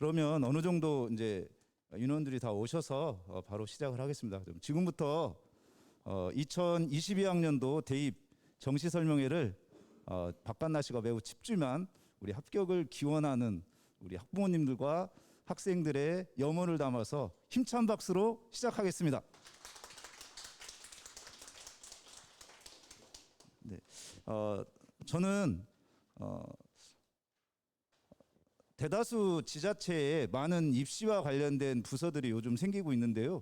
그러면 어느 정도 이제 인원들이 다 오셔서 바로 시작을 하겠습니다. 지금부터 2022학년도 대입 정시 설명회를 바깥 날씨가 매우 춥지만 우리 합격을 기원하는 우리 학부모님들과 학생들의 염원을 담아서 힘찬 박수로 시작하겠습니다. 네, 저는 대다수 지자체에 많은 입시와 관련된 부서들이 요즘 생기고 있는데요.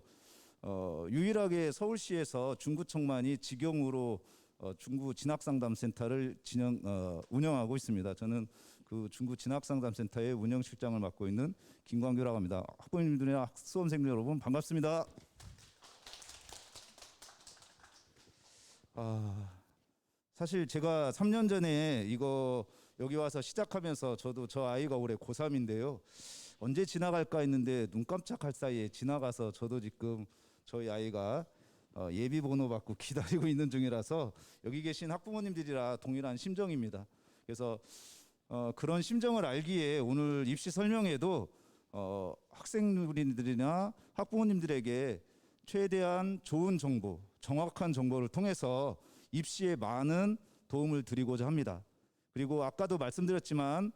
유일하게 서울시에서 중구청만이 직영으로 중구 진학상담센터를 운영하고 있습니다. 저는 그 중구 진학상담센터의 운영실장을 맡고 있는 김광규라고 합니다. 학부모님들이나 수험생 여러분 반갑습니다. 사실 제가 3년 전에 이거 여기 와서 시작하면서 저도 저 아이가 올해 고3인데요. 언제 지나갈까 했는데 눈 깜짝할 사이에 지나가서 저도 지금 저희 아이가 예비 번호 받고 기다리고 있는 중이라서 여기 계신 학부모님들이라 동일한 심정입니다. 그래서 그런 심정을 알기에 오늘 입시 설명회도 학생들이나 학부모님들에게 최대한 좋은 정보, 정확한 정보를 통해서 입시에 많은 도움을 드리고자 합니다. 그리고 아까도 말씀드렸지만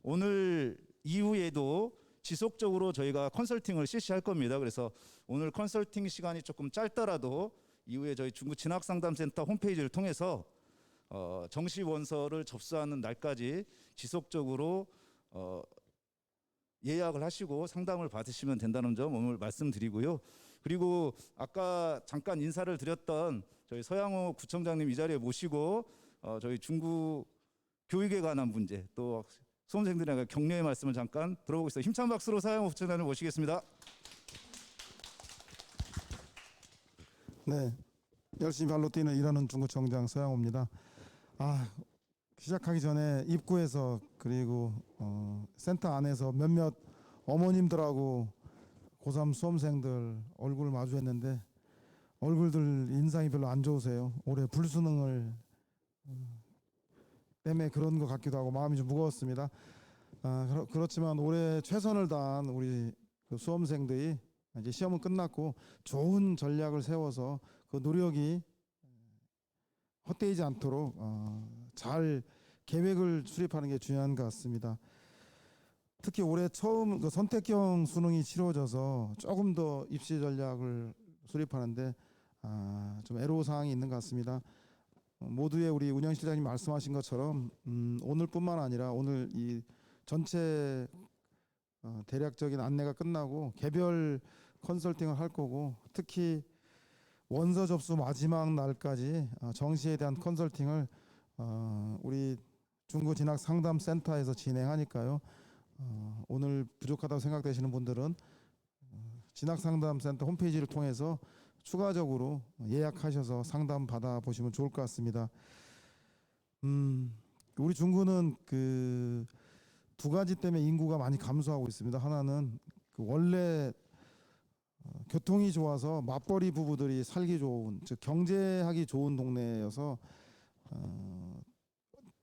오늘 이후에도 지속적으로 저희가 컨설팅을 실시할 겁니다. 그래서 오늘 컨설팅 시간이 조금 짧더라도 이후에 저희 중구 진학상담센터 홈페이지를 통해서 정시 원서를 접수하는 날까지 지속적으로 예약을 하시고 상담을 받으시면 된다는 점 오늘 말씀드리고요. 그리고 아까 잠깐 인사를 드렸던 저희 서양호 구청장님 이 자리에 모시고 저희 중구 교육에 관한 문제 또 수험생들에게 격려의 말씀을 잠깐 들어보겠습니다. 힘찬 박수로 서양호 구청장님 모시겠습니다. 네, 열심히 발로 뛰는 일하는 중구청장 서양호입니다. 시작하기 전에 입구에서 그리고 센터 안에서 몇몇 어머님들하고 고3 수험생들 얼굴을 마주했는데 얼굴들 인상이 별로 안 좋으세요. 올해 불수능을 때문에 그런 것 같기도 하고 마음이 좀 무거웠습니다. 그렇지만 올해 최선을 다한 우리 그 수험생들이 이제 시험은 끝났고 좋은 전략을 세워서 그 노력이 헛되지 않도록 잘 계획을 수립하는 게 중요한 것 같습니다. 특히 올해 처음 그 선택형 수능이 치러져서 조금 더 입시 전략을 수립하는데 좀 애로사항이 있는 것 같습니다. 모두의 우리 운영실장님 말씀하신 것처럼 오늘뿐만 아니라 오늘 이 전체 대략적인 안내가 끝나고 개별 컨설팅을 할 거고 특히 원서 접수 마지막 날까지 정시에 대한 컨설팅을 우리 중구 진학 상담센터에서 진행하니까요. 오늘 부족하다고 생각되시는 분들은 진학 상담센터 홈페이지를 통해서 추가적으로 예약하셔서 상담 받아 보시면 좋을 것 같습니다. 우리 중구는 그 두 가지 때문에 인구가 많이 감소하고 있습니다. 하나는 그 원래 교통이 좋아서 맞벌이 부부들이 살기 좋은, 즉 경제하기 좋은 동네여서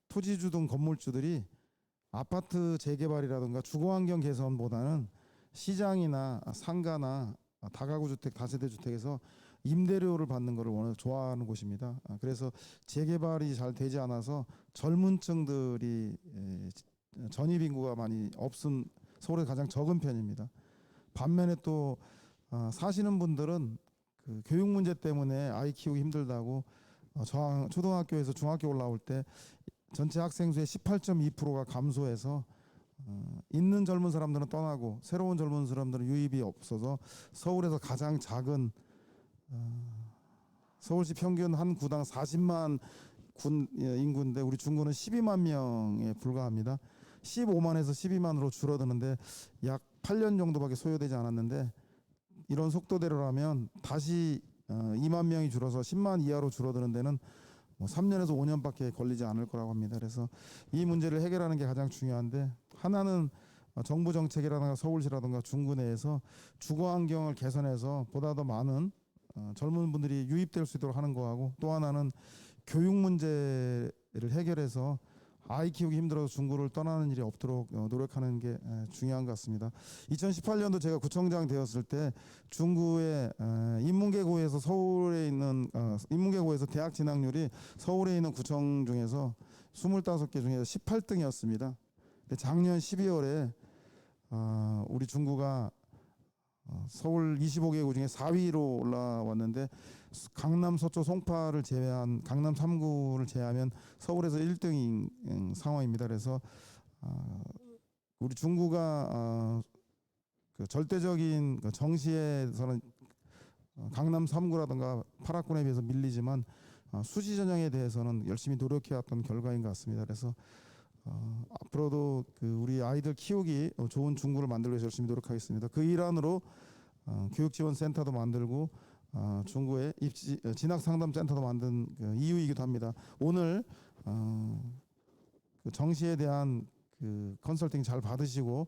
토지주 등 건물주들이 아파트 재개발이라든가 주거환경 개선보다는 시장이나 상가나 다가구 주택, 다세대 주택에서 임대료를 받는 것을 워낙 좋아하는 곳입니다. 그래서 재개발이 잘 되지 않아서 젊은 층들이 전입 인구가 많이 없은 서울에 가장 적은 편입니다. 반면에 또 사시는 분들은 그 교육 문제 때문에 아이 키우기 힘들다고 초등학교에서 중학교 올라올 때 전체 학생 수의 18.2%가 감소해서 있는 젊은 사람들은 떠나고 새로운 젊은 사람들은 유입이 없어서 서울에서 가장 작은 서울시 평균 한 구당 40만 군 인구인데 우리 중구는 12만 명에 불과합니다. 15만에서 12만으로 줄어드는데 약 8년 정도밖에 소요되지 않았는데 이런 속도대로라면 다시 2만 명이 줄어서 10만 이하로 줄어드는 데는 3년에서 5년밖에 걸리지 않을 거라고 합니다. 그래서 이 문제를 해결하는 게 가장 중요한데 하나는 정부 정책이라든가 서울시라든가 중구 내에서 주거 환경을 개선해서 보다 더 많은 젊은 분들이 유입될 수 있도록 하는 거하고 또 하나는 교육 문제를 해결해서 아이 키우기 힘들어서 중구를 떠나는 일이 없도록 노력하는 게 중요한 것 같습니다. 2018년도 제가 구청장 되었을 때 중구의 인문계고에서 서울에 있는 인문계고에서 대학 진학률이 서울에 있는 구청 중에서 25개 중에서 18등이었습니다. 작년 12월에 우리 중구가 서울 25개구 중에 4위로 올라왔는데 강남 서초 송파를 제외한 강남 3구를 제외하면 서울에서 1등인 상황입니다. 그래서 우리 중구가 그 절대적인 그 정시에서는 강남 3구라든가 8학군에 비해서 밀리지만 수시 전형에 대해서는 열심히 노력해왔던 결과인 것 같습니다. 그래서 앞으로도 그 우리 아이들 키우기 좋은 중구를 만들기 위해서 열심히 노력하겠습니다. 그 일환으로 교육지원센터도 만들고 중구에 입시 진학상담센터도 만든 그 이유이기도 합니다. 오늘 그 정시에 대한 그 컨설팅 잘 받으시고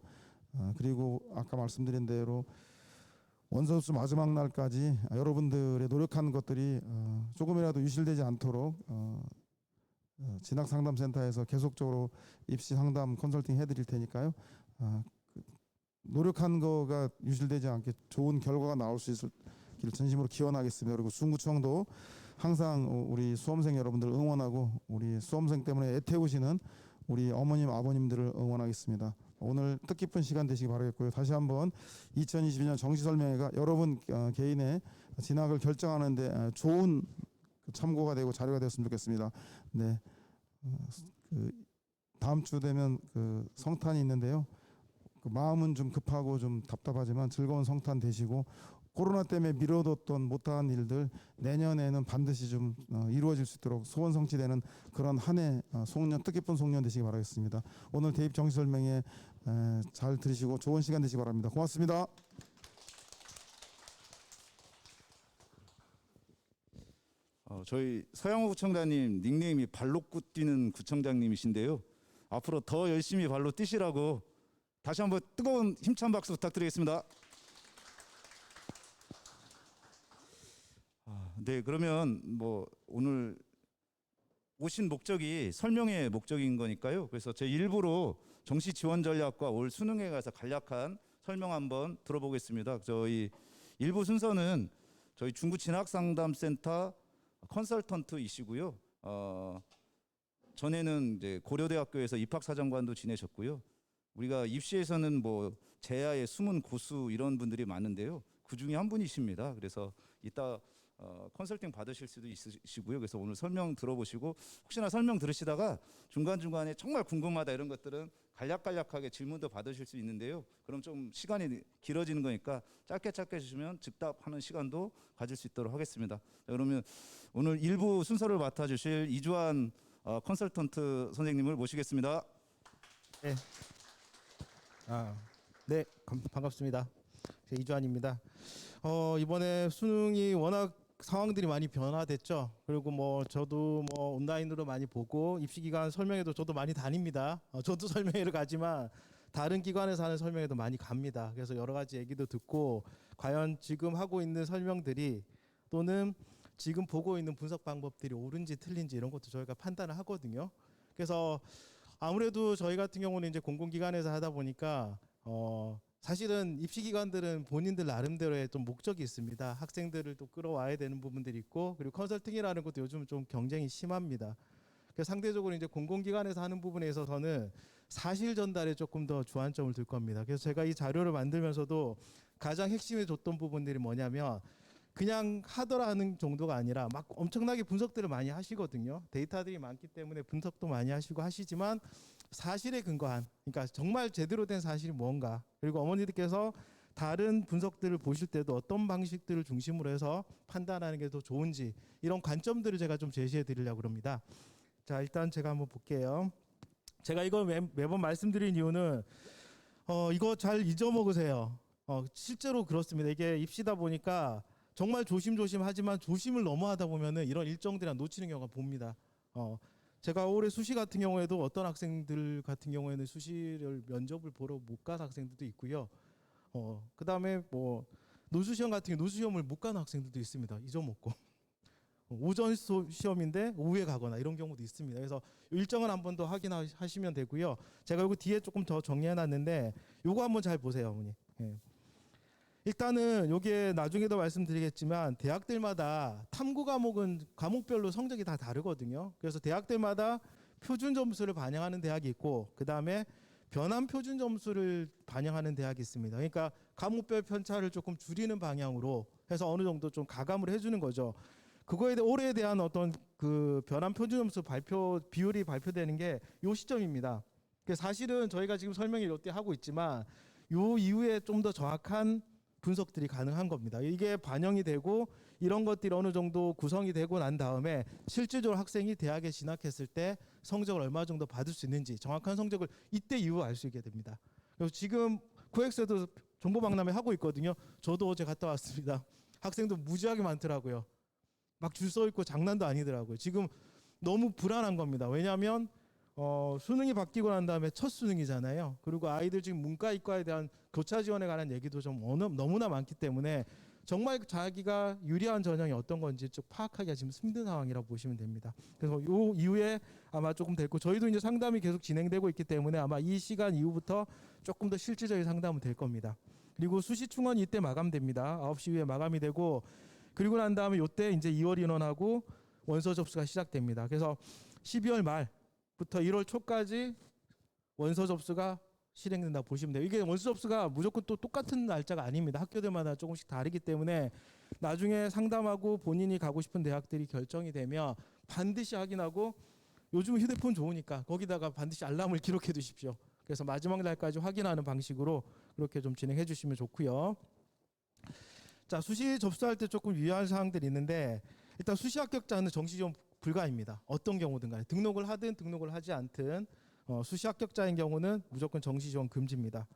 그리고 아까 말씀드린 대로 원서수 마지막 날까지 여러분들의 노력한 것들이 조금이라도 유실되지 않도록 진학상담센터에서 계속적으로 입시 상담 컨설팅 해드릴 테니까요. 노력한 거가 유실되지 않게 좋은 결과가 나올 수 있기를 진심으로 기원하겠습니다. 그리고 중구청도 항상 우리 수험생 여러분들 응원하고 우리 수험생 때문에 애태우시는 우리 어머님 아버님들을 응원하겠습니다. 오늘 뜻깊은 시간 되시기 바라겠고요. 다시 한번 2022년 정시설명회가 여러분 개인의 진학을 결정하는데 좋은 참고가 되고 자료가 되었으면 좋겠습니다. 네, 그 다음 주 되면 그 성탄이 있는데요. 그 마음은 좀 급하고 좀 답답하지만 즐거운 성탄 되시고 코로나 때문에 미뤄뒀던 못한 일들 내년에는 반드시 좀 이루어질 수 있도록 소원 성취되는 그런 한 해 송년 뜻깊은 송년 되시기 바라겠습니다. 오늘 대입 정시설명회 잘 들으시고 좋은 시간 되시기 바랍니다. 고맙습니다. 저희 서양호 구청장님 닉네임이 발로꾸 뛰는 구청장님이신데요. 앞으로 더 열심히 발로 뛰시라고 다시 한번 뜨거운 힘찬 박수 부탁드리겠습니다. 네, 그러면 뭐 오늘 오신 목적이 설명의 목적인 거니까요. 그래서 제 일부로 정시 지원 전략과 올 수능에 가서 간략한 설명 한번 들어보겠습니다. 저희 일부 순서는 저희 중구 진학상담센터 컨설턴트이시고요. 전에는 이제 고려대학교에서 입학사정관도 지내셨고요. 우리가 입시에서는 뭐 제야의 숨은 고수 이런 분들이 많은데요. 그 중에 한 분이십니다. 그래서 이따 컨설팅 받으실 수도 있으시고요. 그래서 오늘 설명 들어보시고 혹시나 설명 들으시다가 중간중간에 정말 궁금하다 이런 것들은 간략간략하게 질문도 받으실 수 있는데요. 그럼 좀 시간이 길어지는 거니까 짧게 해주시면 즉답하는 시간도 가질 수 있도록 하겠습니다. 자, 그러면 오늘 일부 순서를 맡아주실 이주환 컨설턴트 선생님을 모시겠습니다. 네. 네, 반갑습니다. 이주환입니다. 이번에 수능이 워낙 상황들이 많이 변화됐죠. 그리고 뭐 저도 뭐 온라인으로 많이 보고 입시 기관 설명회도 저도 많이 다닙니다. 저도 설명회를 가지만 다른 기관에서 하는 설명회도 많이 갑니다. 그래서 여러 가지 얘기도 듣고 과연 지금 하고 있는 설명들이 또는 지금 보고 있는 분석 방법들이 옳은지 틀린지 이런 것도 저희가 판단을 하거든요. 그래서 아무래도 저희 같은 경우는 이제 공공기관에서 하다 보니까 사실은 입시기관들은 본인들 나름대로의 좀 목적이 있습니다. 학생들을 또 끌어와야 되는 부분들이 있고 그리고 컨설팅이라는 것도 요즘 좀 경쟁이 심합니다. 그래서 상대적으로 이제 공공기관에서 하는 부분에 있어서는 사실 전달에 조금 더 주안점을 둘 겁니다. 그래서 제가 이 자료를 만들면서도 가장 핵심에 줬던 부분들이 뭐냐면 그냥 하더라 하는 정도가 아니라 막 엄청나게 분석들을 많이 하시거든요. 데이터들이 많기 때문에 분석도 많이 하시고 하시지만 사실에 근거한, 그러니까 정말 제대로 된 사실이 뭔가, 그리고 어머니들께서 다른 분석들을 보실 때도 어떤 방식들을 중심으로 해서 판단하는 게 더 좋은지 이런 관점들을 제가 좀 제시해 드리려고 합니다. 자, 일단 제가 한번 볼게요. 제가 이걸 매번 말씀드린 이유는 이거 잘 잊어먹으세요. 실제로 그렇습니다. 이게 입시다 보니까 정말 조심조심 하지만 조심을 너무 하다 보면은 이런 일정들이 놓치는 경우가 봅니다. 제가 올해 수시 같은 경우에도 어떤 학생들 같은 경우에는 수시를 면접을 보러 못 간 학생들도 있고요. 그다음에 뭐 노수시험 같은 경우 노수시험을 못 가는 학생들도 있습니다. 잊어먹고. 오전 시험인데 오후에 가거나 이런 경우도 있습니다. 그래서 일정은 한 번 더 확인하시면 되고요. 제가 여기 뒤에 조금 더 정리해놨는데 요거 한번 잘 보세요, 어머니. 예. 일단은 요게 나중에도 말씀드리겠지만 대학들마다 탐구 과목은 과목별로 성적이 다 다르거든요. 그래서 대학들마다 표준 점수를 반영하는 대학이 있고 그 다음에 변환 표준 점수를 반영하는 대학이 있습니다. 그러니까 과목별 편차를 조금 줄이는 방향으로 해서 어느 정도 좀 가감을 해주는 거죠. 그거에 대해 올해에 대한 어떤 그 변환 표준 점수 발표 비율이 발표되는 게 요 시점입니다. 사실은 저희가 지금 설명을 이때 하고 있지만 요 이후에 좀 더 정확한 분석들이 가능한 겁니다. 이게 반영이 되고 이런 것들이 어느 정도 구성이 되고 난 다음에 실질적으로 학생이 대학에 진학했을 때 성적을 얼마 정도 받을 수 있는지 정확한 성적을 이때 이후 알 수 있게 됩니다. 그래서 지금 코엑스에도 정보 박람회 하고 있거든요. 저도 어제 갔다 왔습니다. 학생들 무지하게 많더라고요. 막 줄 서 있고 장난도 아니더라고요. 지금 너무 불안한 겁니다. 왜냐하면 수능이 바뀌고 난 다음에 첫 수능이잖아요. 그리고 아이들 지금 문과 이과에 대한 교차 지원에 관한 얘기도 좀 너무나 많기 때문에 정말 자기가 유리한 전형이 어떤 건지 쭉 파악하기가 지금 힘든 상황이라고 보시면 됩니다. 그래서 요 이후에 아마 조금 됐고 저희도 이제 상담이 계속 진행되고 있기 때문에 아마 이 시간 이후부터 조금 더 실질적인 상담은 될 겁니다. 그리고 수시 충원이 이때 마감됩니다. 9시 이후에 마감이 되고 그리고 난 다음에 요때 이제 2월 인원하고 원서 접수가 시작됩니다. 그래서 12월 말부터 1월 초까지 원서 접수가 실행된다 보시면 돼요. 이게 원서 접수가 무조건 또 똑같은 날짜가 아닙니다. 학교들마다 조금씩 다르기 때문에 나중에 상담하고 본인이 가고 싶은 대학들이 결정이 되면 반드시 확인하고 요즘 휴대폰 좋으니까 거기다가 반드시 알람을 기록해 두십시오. 그래서 마지막 날까지 확인하는 방식으로 그렇게 좀 진행해 주시면 좋고요. 자, 수시 접수할 때 조금 유의할 사항들이 있는데 일단 수시 합격자는 정시 지원 불가입니다. 어떤 경우든 간에 등록을 하든 등록을 하지 않든 수시 합격자인 경우는 무조건 정시 지원 금지입니다.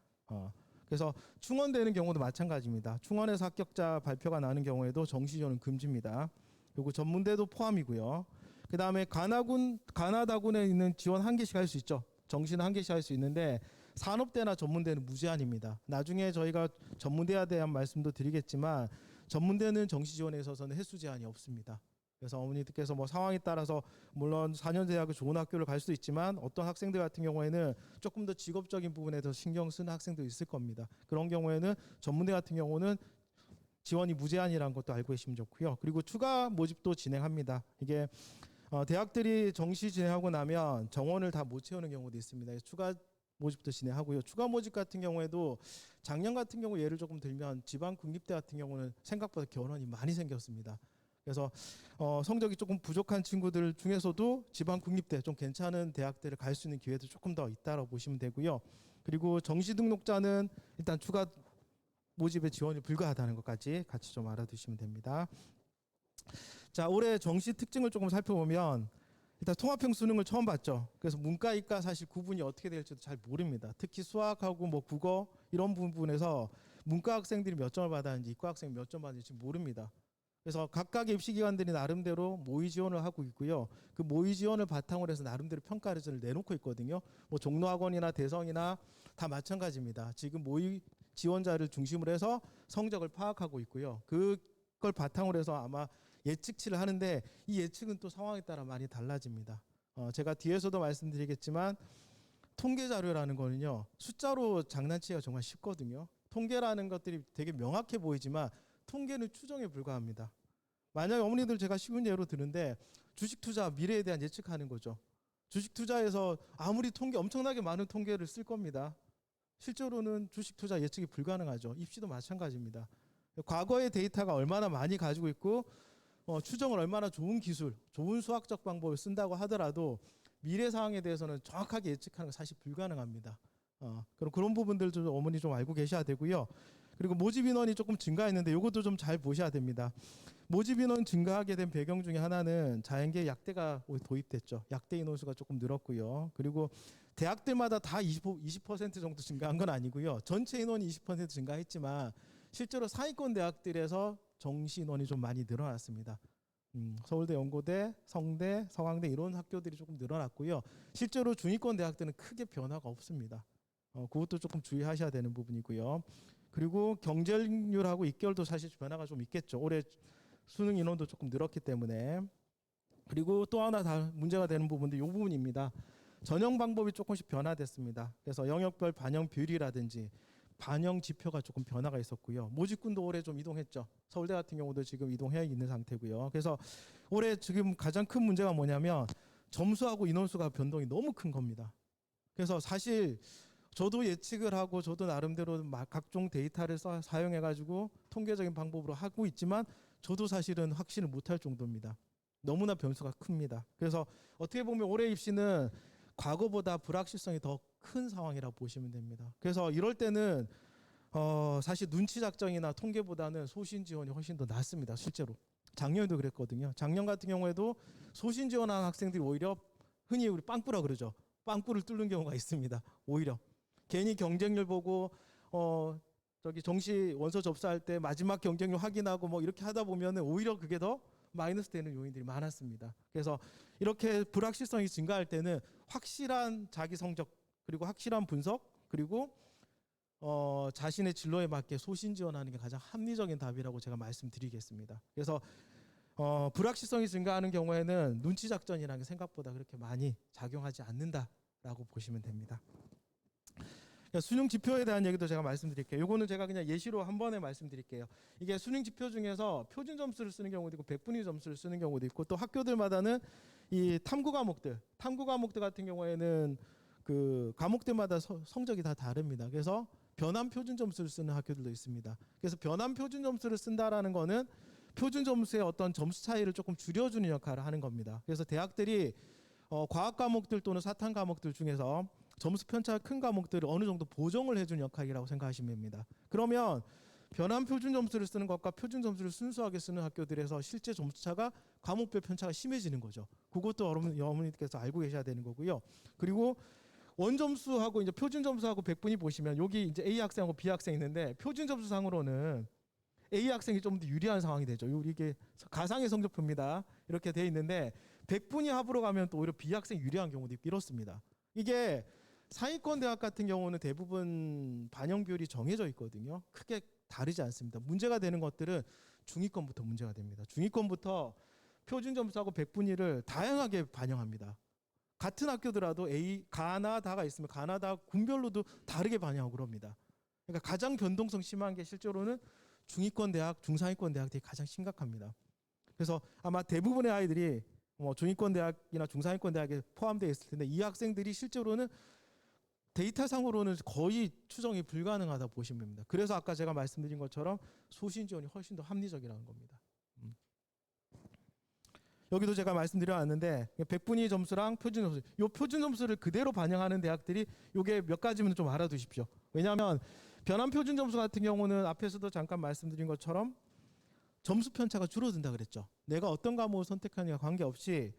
그래서 충원되는 경우도 마찬가지입니다. 충원에서 합격자 발표가 나는 경우에도 정시 지원은 금지입니다. 그리고 전문대도 포함이고요. 그 다음에 가나다군에 있는 지원 한 개씩 할 수 있죠. 정시는 한 개씩 할 수 있는데 산업대나 전문대는 무제한입니다. 나중에 저희가 전문대에 대한 말씀도 드리겠지만 전문대는 정시 지원에 있어서는 횟수 제한이 없습니다. 그래서 어머니들께서 뭐 상황에 따라서 물론 4년 대학을 좋은 학교를 갈 수도 있지만 어떤 학생들 같은 경우에는 조금 더 직업적인 부분에 더 신경 쓰는 학생도 있을 겁니다. 그런 경우에는 전문대 같은 경우는 지원이 무제한이라는 것도 알고 계시면 좋고요. 그리고 추가 모집도 진행합니다. 이게 대학들이 정시 진행하고 나면 정원을 다 못 채우는 경우도 있습니다. 추가 모집도 진행하고요. 추가 모집 같은 경우에도 작년 같은 경우 예를 조금 들면 지방 국립대 같은 경우는 생각보다 결혼이 많이 생겼습니다. 그래서 성적이 조금 부족한 친구들 중에서도 지방 국립대 좀 괜찮은 대학들을 갈 수 있는 기회도 조금 더 있다고 보시면 되고요. 그리고 정시 등록자는 일단 추가 모집의 지원이 불가하다는 것까지 같이 좀 알아두시면 됩니다. 자, 올해 정시 특징을 조금 살펴보면 일단 통합형 수능을 처음 봤죠. 그래서 문과, 이과 사실 구분이 어떻게 될지도 잘 모릅니다. 특히 수학하고 뭐 국어 이런 부분에서 문과 학생들이 몇 점을 받았는지 이과 학생이 몇 점 받았는지 모릅니다. 그래서 각각의 입시기관들이 나름대로 모의 지원을 하고 있고요. 그 모의 지원을 바탕으로 해서 나름대로 평가를 내놓고 있거든요. 뭐 종로학원이나 대성이나 다 마찬가지입니다. 지금 모의 지원자를 중심으로 해서 성적을 파악하고 있고요. 그걸 바탕으로 해서 아마 예측치를 하는데 이 예측은 또 상황에 따라 많이 달라집니다. 제가 뒤에서도 말씀드리겠지만 통계 자료라는 거는요. 숫자로 장난치기가 정말 쉽거든요. 통계라는 것들이 되게 명확해 보이지만 통계는 추정에 불과합니다. 만약에 어머니들 제가 쉬운 예로 드는데 주식 투자 미래에 대한 예측하는 거죠. 주식 투자에서 아무리 엄청나게 많은 통계를 쓸 겁니다. 실제로는 주식 투자 예측이 불가능하죠. 입시도 마찬가지입니다. 과거의 데이터가 얼마나 많이 가지고 있고 추정을 얼마나 좋은 기술, 좋은 수학적 방법을 쓴다고 하더라도 미래 상황에 대해서는 정확하게 예측하는 건 사실 불가능합니다. 그런 부분들 좀 어머니 좀 알고 계셔야 되고요. 그리고 모집 인원이 조금 증가했는데 이것도 좀 잘 보셔야 됩니다. 모집 인원 증가하게 된 배경 중에 하나는 자연계의 약대가 도입됐죠. 약대 인원수가 조금 늘었고요. 그리고 대학들마다 다 20% 정도 증가한 건 아니고요. 전체 인원이 20% 증가했지만 실제로 상위권 대학들에서 정시 인원이 좀 많이 늘어났습니다. 서울대, 연고대, 성대, 서강대 이런 학교들이 조금 늘어났고요. 실제로 중위권 대학들은 크게 변화가 없습니다. 그것도 조금 주의하셔야 되는 부분이고요. 그리고 경쟁률하고 입결도 사실 변화가 좀 있겠죠. 올해 수능 인원도 조금 늘었기 때문에. 그리고 또 하나 다 문제가 되는 부분도 이 부분입니다. 전형 방법이 조금씩 변화됐습니다. 그래서 영역별 반영 비율이라든지 반영 지표가 조금 변화가 있었고요. 모집군도 올해 좀 이동했죠. 서울대 같은 경우도 지금 이동해 있는 상태고요. 그래서 올해 지금 가장 큰 문제가 뭐냐면 점수하고 인원수가 변동이 너무 큰 겁니다. 그래서 사실 저도 예측을 하고 저도 나름대로 각종 데이터를 사용해 가지고 통계적인 방법으로 하고 있지만 저도 사실은 확신을 못할 정도입니다. 너무나 변수가 큽니다. 그래서 어떻게 보면 올해 입시는 과거보다 불확실성이 더 큰 상황이라고 보시면 됩니다. 그래서 이럴 때는 사실 눈치 작전이나 통계보다는 소신 지원이 훨씬 더 낫습니다. 실제로 작년에도 그랬거든요. 작년 같은 경우에도 소신 지원하는 학생들이 오히려 흔히 우리 빵꾸라 그러죠. 빵꾸를 뚫는 경우가 있습니다. 오히려 괜히 경쟁률 보고 저기 정시 원서 접수할 때 마지막 경쟁률 확인하고 뭐 이렇게 하다 보면은 오히려 그게 더 마이너스 되는 요인들이 많았습니다. 그래서 이렇게 불확실성이 증가할 때는 확실한 자기 성적 그리고 확실한 분석 그리고 자신의 진로에 맞게 소신 지원하는 게 가장 합리적인 답이라고 제가 말씀드리겠습니다. 그래서 불확실성이 증가하는 경우에는 눈치 작전이라는 게 생각보다 그렇게 많이 작용하지 않는다라고 보시면 됩니다. 수능 지표에 대한 얘기도 제가 말씀드릴게요. 이거는 제가 그냥 예시로 한 번에 말씀드릴게요. 이게 수능 지표 중에서 표준 점수를 쓰는 경우도 있고 백분위 점수를 쓰는 경우도 있고 또 학교들마다는 이 탐구 과목들 같은 경우에는 그 과목들마다 성적이 다 다릅니다. 그래서 변환 표준 점수를 쓰는 학교들도 있습니다. 그래서 변환 표준 점수를 쓴다라는 거는 표준 점수의 어떤 점수 차이를 조금 줄여주는 역할을 하는 겁니다. 그래서 대학들이 과학 과목들 또는 사탐 과목들 중에서 점수 편차가 큰 과목들을 어느 정도 보정을 해주는 역할이라고 생각하시면 됩니다. 그러면 변환 표준 점수를 쓰는 것과 표준 점수를 순수하게 쓰는 학교들에서 실제 점수 차가 과목별 편차가 심해지는 거죠. 그것도 여러분께서 알고 계셔야 되는 거고요. 그리고 원점수하고 이제 표준 점수하고 백분위 보시면 여기 이제 A 학생하고 B 학생 있는데 표준 점수상으로는 A 학생이 좀 더 유리한 상황이 되죠. 이게 가상의 성적표입니다. 이렇게 돼 있는데 백분위 합으로 가면 또 오히려 B 학생 유리한 경우도 있고 이렇습니다. 이게 상위권 대학 같은 경우는 대부분 반영 비율이 정해져 있거든요. 크게 다르지 않습니다. 문제가 되는 것들은 중위권부터 문제가 됩니다. 중위권부터 표준 점수하고 백분위를 다양하게 반영합니다. 같은 학교더라도 가나다가 있으면 가나다 군별로도 다르게 반영하고 그럽니다. 그러니까 가장 변동성 심한 게 실제로는 중위권 대학, 중상위권 대학들이 가장 심각합니다. 그래서 아마 대부분의 아이들이 중위권 대학이나 중상위권 대학에 포함되어 있을 텐데 이 학생들이 실제로는 데이터상으로는 거의 추정이 불가능하다 보시면 됩니다. 그래서 아까 제가 말씀드린 것처럼 소신 지원이 훨씬 더 합리적이라는 겁니다. 여기도 제가 말씀드려왔는데 백분위 점수랑 표준 점수, 이 표준 점수를 그대로 반영하는 대학들이 이게 몇 가지면 좀 알아두십시오. 왜냐하면 변환 표준 점수 같은 경우는 앞에서도 잠깐 말씀드린 것처럼 점수 편차가 줄어든다 그랬죠. 내가 어떤 과목을 선택하느냐 관계없이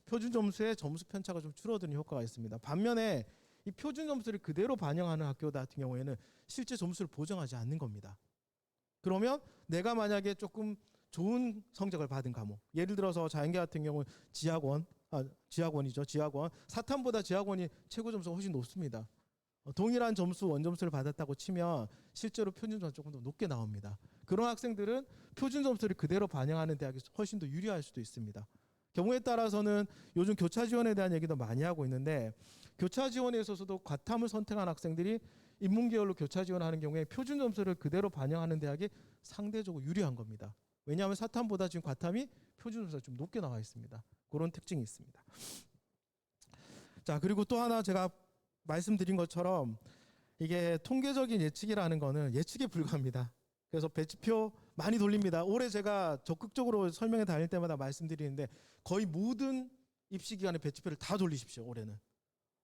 표준 점수의 점수 편차가 좀 줄어드는 효과가 있습니다. 반면에 이 표준 점수를 그대로 반영하는 학교 같은 경우에는 실제 점수를 보정하지 않는 겁니다. 그러면 내가 만약에 조금 좋은 성적을 받은 과목, 예를 들어서 자연계 같은 경우는 지학원이죠. 지학원 사탐보다 지학원이 최고 점수가 훨씬 높습니다. 동일한 점수 원점수를 받았다고 치면 실제로 표준 점수가 조금 더 높게 나옵니다. 그런 학생들은 표준 점수를 그대로 반영하는 대학이 훨씬 더 유리할 수도 있습니다. 경우에 따라서는 요즘 교차 지원에 대한 얘기도 많이 하고 있는데 교차 지원에 있어서도 과탐을 선택한 학생들이 인문계열로 교차 지원하는 경우에 표준 점수를 그대로 반영하는 대학이 상대적으로 유리한 겁니다. 왜냐하면 사탐보다 지금 과탐이 표준 점수가 좀 높게 나와 있습니다. 그런 특징이 있습니다. 자, 그리고 또 하나 제가 말씀드린 것처럼 이게 통계적인 예측이라는 거는 예측에 불과합니다. 그래서 배치표 많이 돌립니다. 올해 제가 적극적으로 설명회 다닐 때마다 말씀드리는데 거의 모든 입시 기관의 배치표를 다 돌리십시오. 올해는.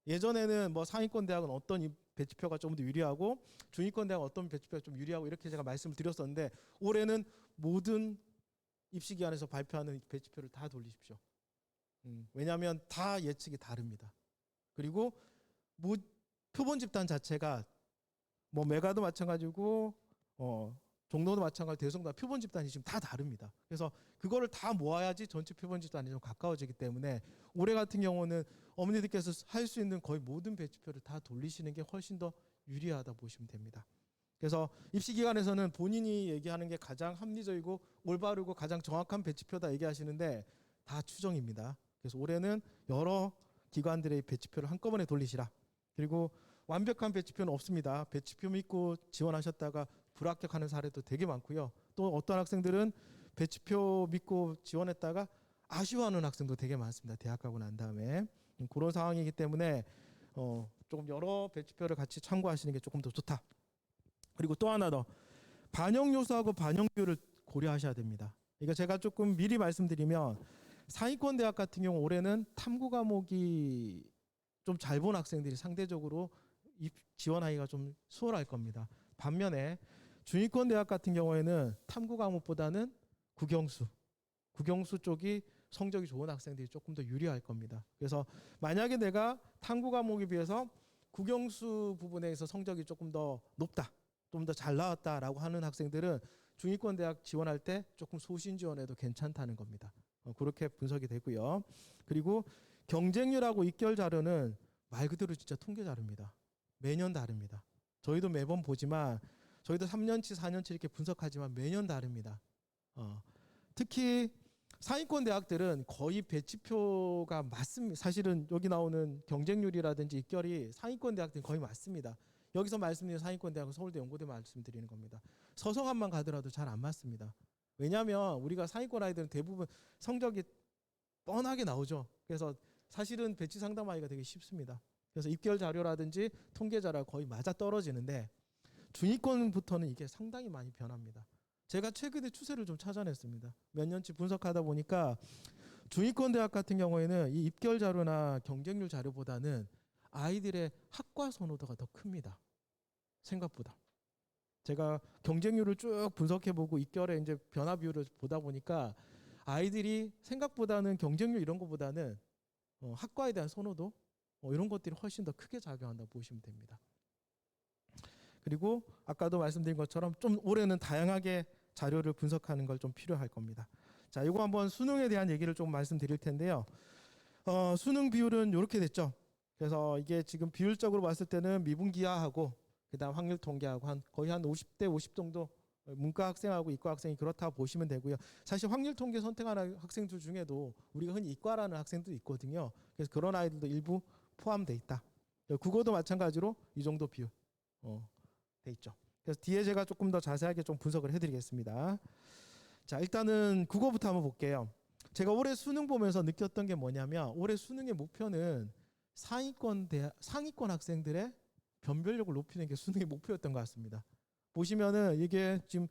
예전에는 뭐 상위권 대학은 어떤 배치표가 좀 더 유리하고 중위권 대학은 어떤 배치표가 좀 유리하고 이렇게 제가 말씀을 드렸었는데 올해는 모든 입시 기관에서 발표하는 배치표를 다 돌리십시오. 왜냐하면 다 예측이 다릅니다. 그리고 표본 집단 자체가 뭐 메가도 마찬가지고 종로도 마찬가지고 대성도 표본 집단이 지금 다 다릅니다. 그래서 그거를 다 모아야지 전체 표본 집단이 좀 가까워지기 때문에 올해 같은 경우는 어머니들께서 할 수 있는 거의 모든 배치표를 다 돌리시는 게 훨씬 더 유리하다 보시면 됩니다. 그래서 입시 기관에서는 본인이 얘기하는 게 가장 합리적이고 올바르고 가장 정확한 배치표다 얘기하시는데 다 추정입니다. 그래서 올해는 여러 기관들의 배치표를 한꺼번에 돌리시라. 그리고 완벽한 배치표는 없습니다. 배치표 믿고 지원하셨다가 불합격하는 사례도 되게 많고요. 또 어떤 학생들은 배치표 믿고 지원했다가 아쉬워하는 학생도 되게 많습니다. 대학 가고 난 다음에 그런 상황이기 때문에 조금 여러 배치표를 같이 참고하시는 게 조금 더 좋다. 그리고 또 하나 더 반영 요소하고 반영 비율을 고려하셔야 됩니다. 이거 제가 조금 미리 말씀드리면 상위권 대학 같은 경우 올해는 탐구 과목이 좀 잘 본 학생들이 상대적으로 지원하기가 좀 수월할 겁니다. 반면에 중위권 대학 같은 경우에는 탐구 과목보다는 국영수 쪽이 성적이 좋은 학생들이 조금 더 유리할 겁니다. 그래서 만약에 내가 탐구 과목에 비해서 국영수 부분에서 성적이 조금 더 높다, 좀 더 잘 나왔다라고 하는 학생들은 중위권 대학 지원할 때 조금 소신 지원해도 괜찮다는 겁니다. 그렇게 분석이 되고요. 그리고 경쟁률하고 입결 자료는 말 그대로 진짜 통계 자료입니다. 매년 다릅니다. 저희도 매번 보지만 저희도 3년치, 4년치 이렇게 분석하지만 매년 다릅니다. 특히 상위권 대학들은 거의 배치표가 맞습니다. 사실은 여기 나오는 경쟁률이라든지 입결이 상위권 대학들은 거의 맞습니다. 여기서 말씀드린 상위권 대학은 서울대, 연고대 말씀드리는 겁니다. 서성함만 가더라도 잘 안 맞습니다. 왜냐하면 우리가 상위권 아이들은 대부분 성적이 뻔하게 나오죠. 그래서 사실은 배치 상담하기가 되게 쉽습니다. 그래서 입결 자료라든지 통계 자료가 거의 맞아 떨어지는데 중위권부터는 이게 상당히 많이 변합니다. 제가 최근에 추세를 좀 찾아냈습니다. 몇 년치 분석하다 보니까 중위권 대학 같은 경우에는 이 입결 자료나 경쟁률 자료보다는 아이들의 학과 선호도가 더 큽니다. 생각보다. 제가 경쟁률을 쭉 분석해보고 입결의 이제 변화 비율을 보다 보니까 아이들이 생각보다는 경쟁률 이런 것보다는 학과에 대한 선호도 이런 것들이 훨씬 더 크게 작용한다고 보시면 됩니다. 그리고 아까도 말씀드린 것처럼 좀 올해는 다양하게 자료를 분석하는 걸 좀 필요할 겁니다. 자, 이거 한번 수능에 대한 얘기를 좀 말씀드릴 텐데요. 수능 비율은 이렇게 됐죠. 그래서 이게 지금 비율적으로 봤을 때는 미분기하하고 그다음 확률 통계하고 거의 한 50대 50 정도 문과 학생하고 이과 학생이 그렇다 보시면 되고요. 사실 확률 통계 선택하는 학생들 중에도 우리가 흔히 이과라는 학생도 있거든요. 그래서 그런 아이들도 일부 포함돼 있다. 국어도 마찬가지로 이 정도 비율 돼 있죠. 그래서 뒤에 제가 조금 더 자세하게 좀 분석을 해드리겠습니다. 자, 일단은 국어부터 한번 볼게요. 제가 올해 수능 보면서 느꼈던 게 뭐냐면 올해 수능의 목표는 상위권 학생들의 변별력을 높이는 게 수능의 목표였던 것 같습니다. 보시면은 이게 지금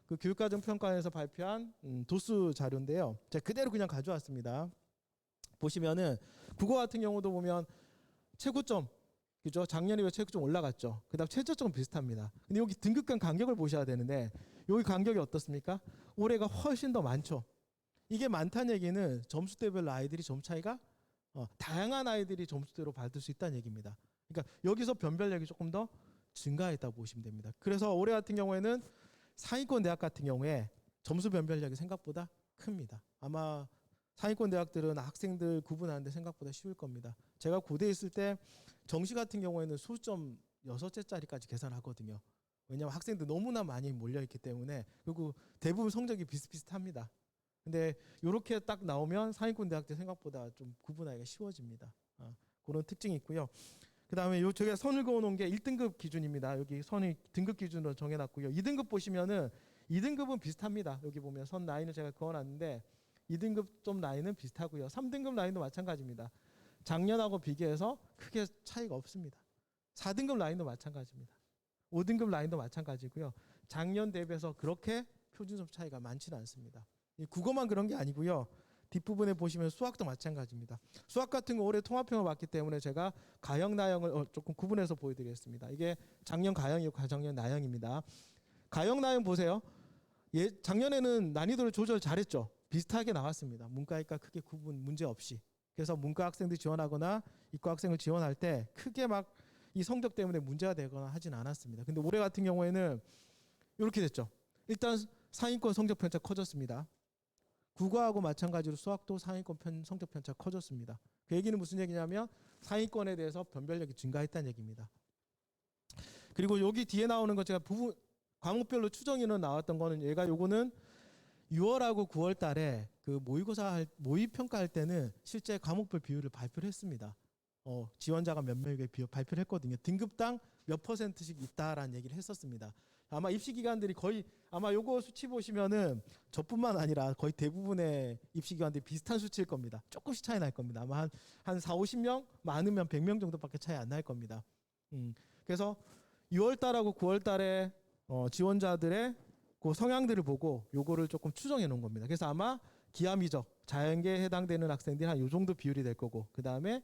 그 교육과정평가원에서 발표한 도수 자료인데요. 제가 그대로 그냥 가져왔습니다. 보시면은 국어 같은 경우도 보면 최고점, 그죠? 작년에 최고점 올라갔죠. 그다음 최저점 비슷합니다. 근데 여기 등급 간 간격을 보셔야 되는데 여기 간격이 어떻습니까? 올해가 훨씬 더 많죠. 이게 많다는 얘기는 점수대별로 아이들이 점 차이가 다양한 아이들이 점수대로 받을 수 있다는 얘기입니다. 그러니까 여기서 변별력이 조금 더 증가했다고 보시면 됩니다. 그래서 올해 같은 경우에는 상위권 대학 같은 경우에 점수 변별력이 생각보다 큽니다. 아마 상위권 대학들은 학생들 구분하는데 생각보다 쉬울 겁니다. 제가 고대에 있을 때 정시 같은 경우에는 수점 6개짜리까지 계산하거든요. 왜냐하면 학생들 너무나 많이 몰려있기 때문에. 그리고 대부분 성적이 비슷비슷합니다. 근데 이렇게 딱 나오면 상위권 대학들 생각보다 좀 구분하기가 쉬워집니다. 그런 특징이 있고요. 그 다음에 제가 선을 그어놓은 게 1등급 기준입니다. 여기 선이 등급 기준으로 정해놨고요. 2등급 보시면은 2등급은 비슷합니다. 여기 보면 선 라인을 제가 그어놨는데 2등급 좀 라인은 비슷하고요. 3등급 라인도 마찬가지입니다. 작년하고 비교해서 크게 차이가 없습니다. 4등급 라인도 마찬가지입니다. 5등급 라인도 마찬가지고요. 작년 대비해서 그렇게 표준점 차이가 많지는 않습니다. 국어만 그런 게 아니고요. 뒷부분에 보시면 수학도 마찬가지입니다. 수학 같은 거 올해 통합형을 봤기 때문에 제가 가형, 나형을 조금 구분해서 보여드리겠습니다. 이게 작년 가형이고 작년 나형입니다. 가형, 나형 보세요. 작년에는 난이도를 조절 잘했죠. 비슷하게 나왔습니다. 문과, 이과 크게 구분 문제 없이. 그래서 문과 학생들 지원하거나 이과 학생을 지원할 때 크게 막 이 성적 때문에 문제가 되거나 하진 않았습니다. 근데 올해 같은 경우에는 이렇게 됐죠. 일단 상위권 성적 편차 커졌습니다. 국어하고 마찬가지로 수학도 상위권 성적 편차 커졌습니다. 그 얘기는 무슨 얘기냐면 상위권에 대해서 변별력이 증가했다는 얘기입니다. 그리고 여기 뒤에 나오는 거 제가 부분 과목별로 추정인원 나왔던 거는 요거는 6월하고 9월 달에 그 모의고사 모의 평가할 때는 실제 과목별 비율을 발표를 했습니다. 지원자가 몇 명에게 발표를 했거든요. 등급당 몇 %씩 있다라는 얘기를 했었습니다. 아마 입시 기관들이 거의 아마 요거 수치 보시면은 저뿐만 아니라 거의 대부분의 입시 기관들이 비슷한 수치일 겁니다. 조금씩 차이 날 겁니다. 아마 한 4, 50명, 많으면 100명 정도밖에 차이 안 날 겁니다. 그래서 6월 달하고 9월 달에 지원자들의 그 성향들을 보고 요거를 조금 추정해 놓은 겁니다. 그래서 아마 기하미적 자연계에 해당되는 학생들이 한 요 정도 비율이 될 거고, 그다음에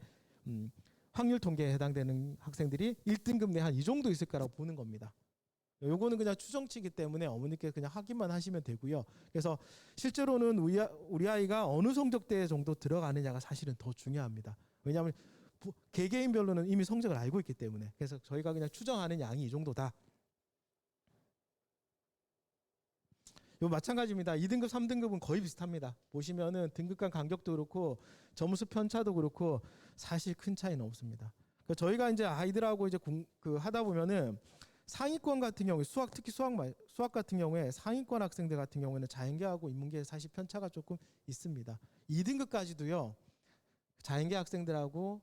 확률 통계에 해당되는 학생들이 1등급 내 한 이 정도 있을 거라고 보는 겁니다. 요거는 그냥 추정치기 때문에 어머니께 그냥 확인만 하시면 되고요. 그래서 실제로는 우리 아이가 어느 성적대 정도 들어가느냐가 사실은 더 중요합니다. 왜냐하면 개개인별로는 이미 성적을 알고 있기 때문에. 그래서 저희가 그냥 추정하는 양이 이 정도다. 요 마찬가지입니다. 2등급, 3등급은 거의 비슷합니다. 보시면은 등급 간 간격도 그렇고 점수 편차도 그렇고 사실 큰 차이는 없습니다. 그러니까 저희가 이제 아이들하고 이제 하다 보면은 상위권 같은 경우에 특히 수학 같은 경우에 상위권 학생들 같은 경우에는 자연계하고 인문계 사실 편차가 조금 있습니다. 2등급까지도요. 자연계 학생들하고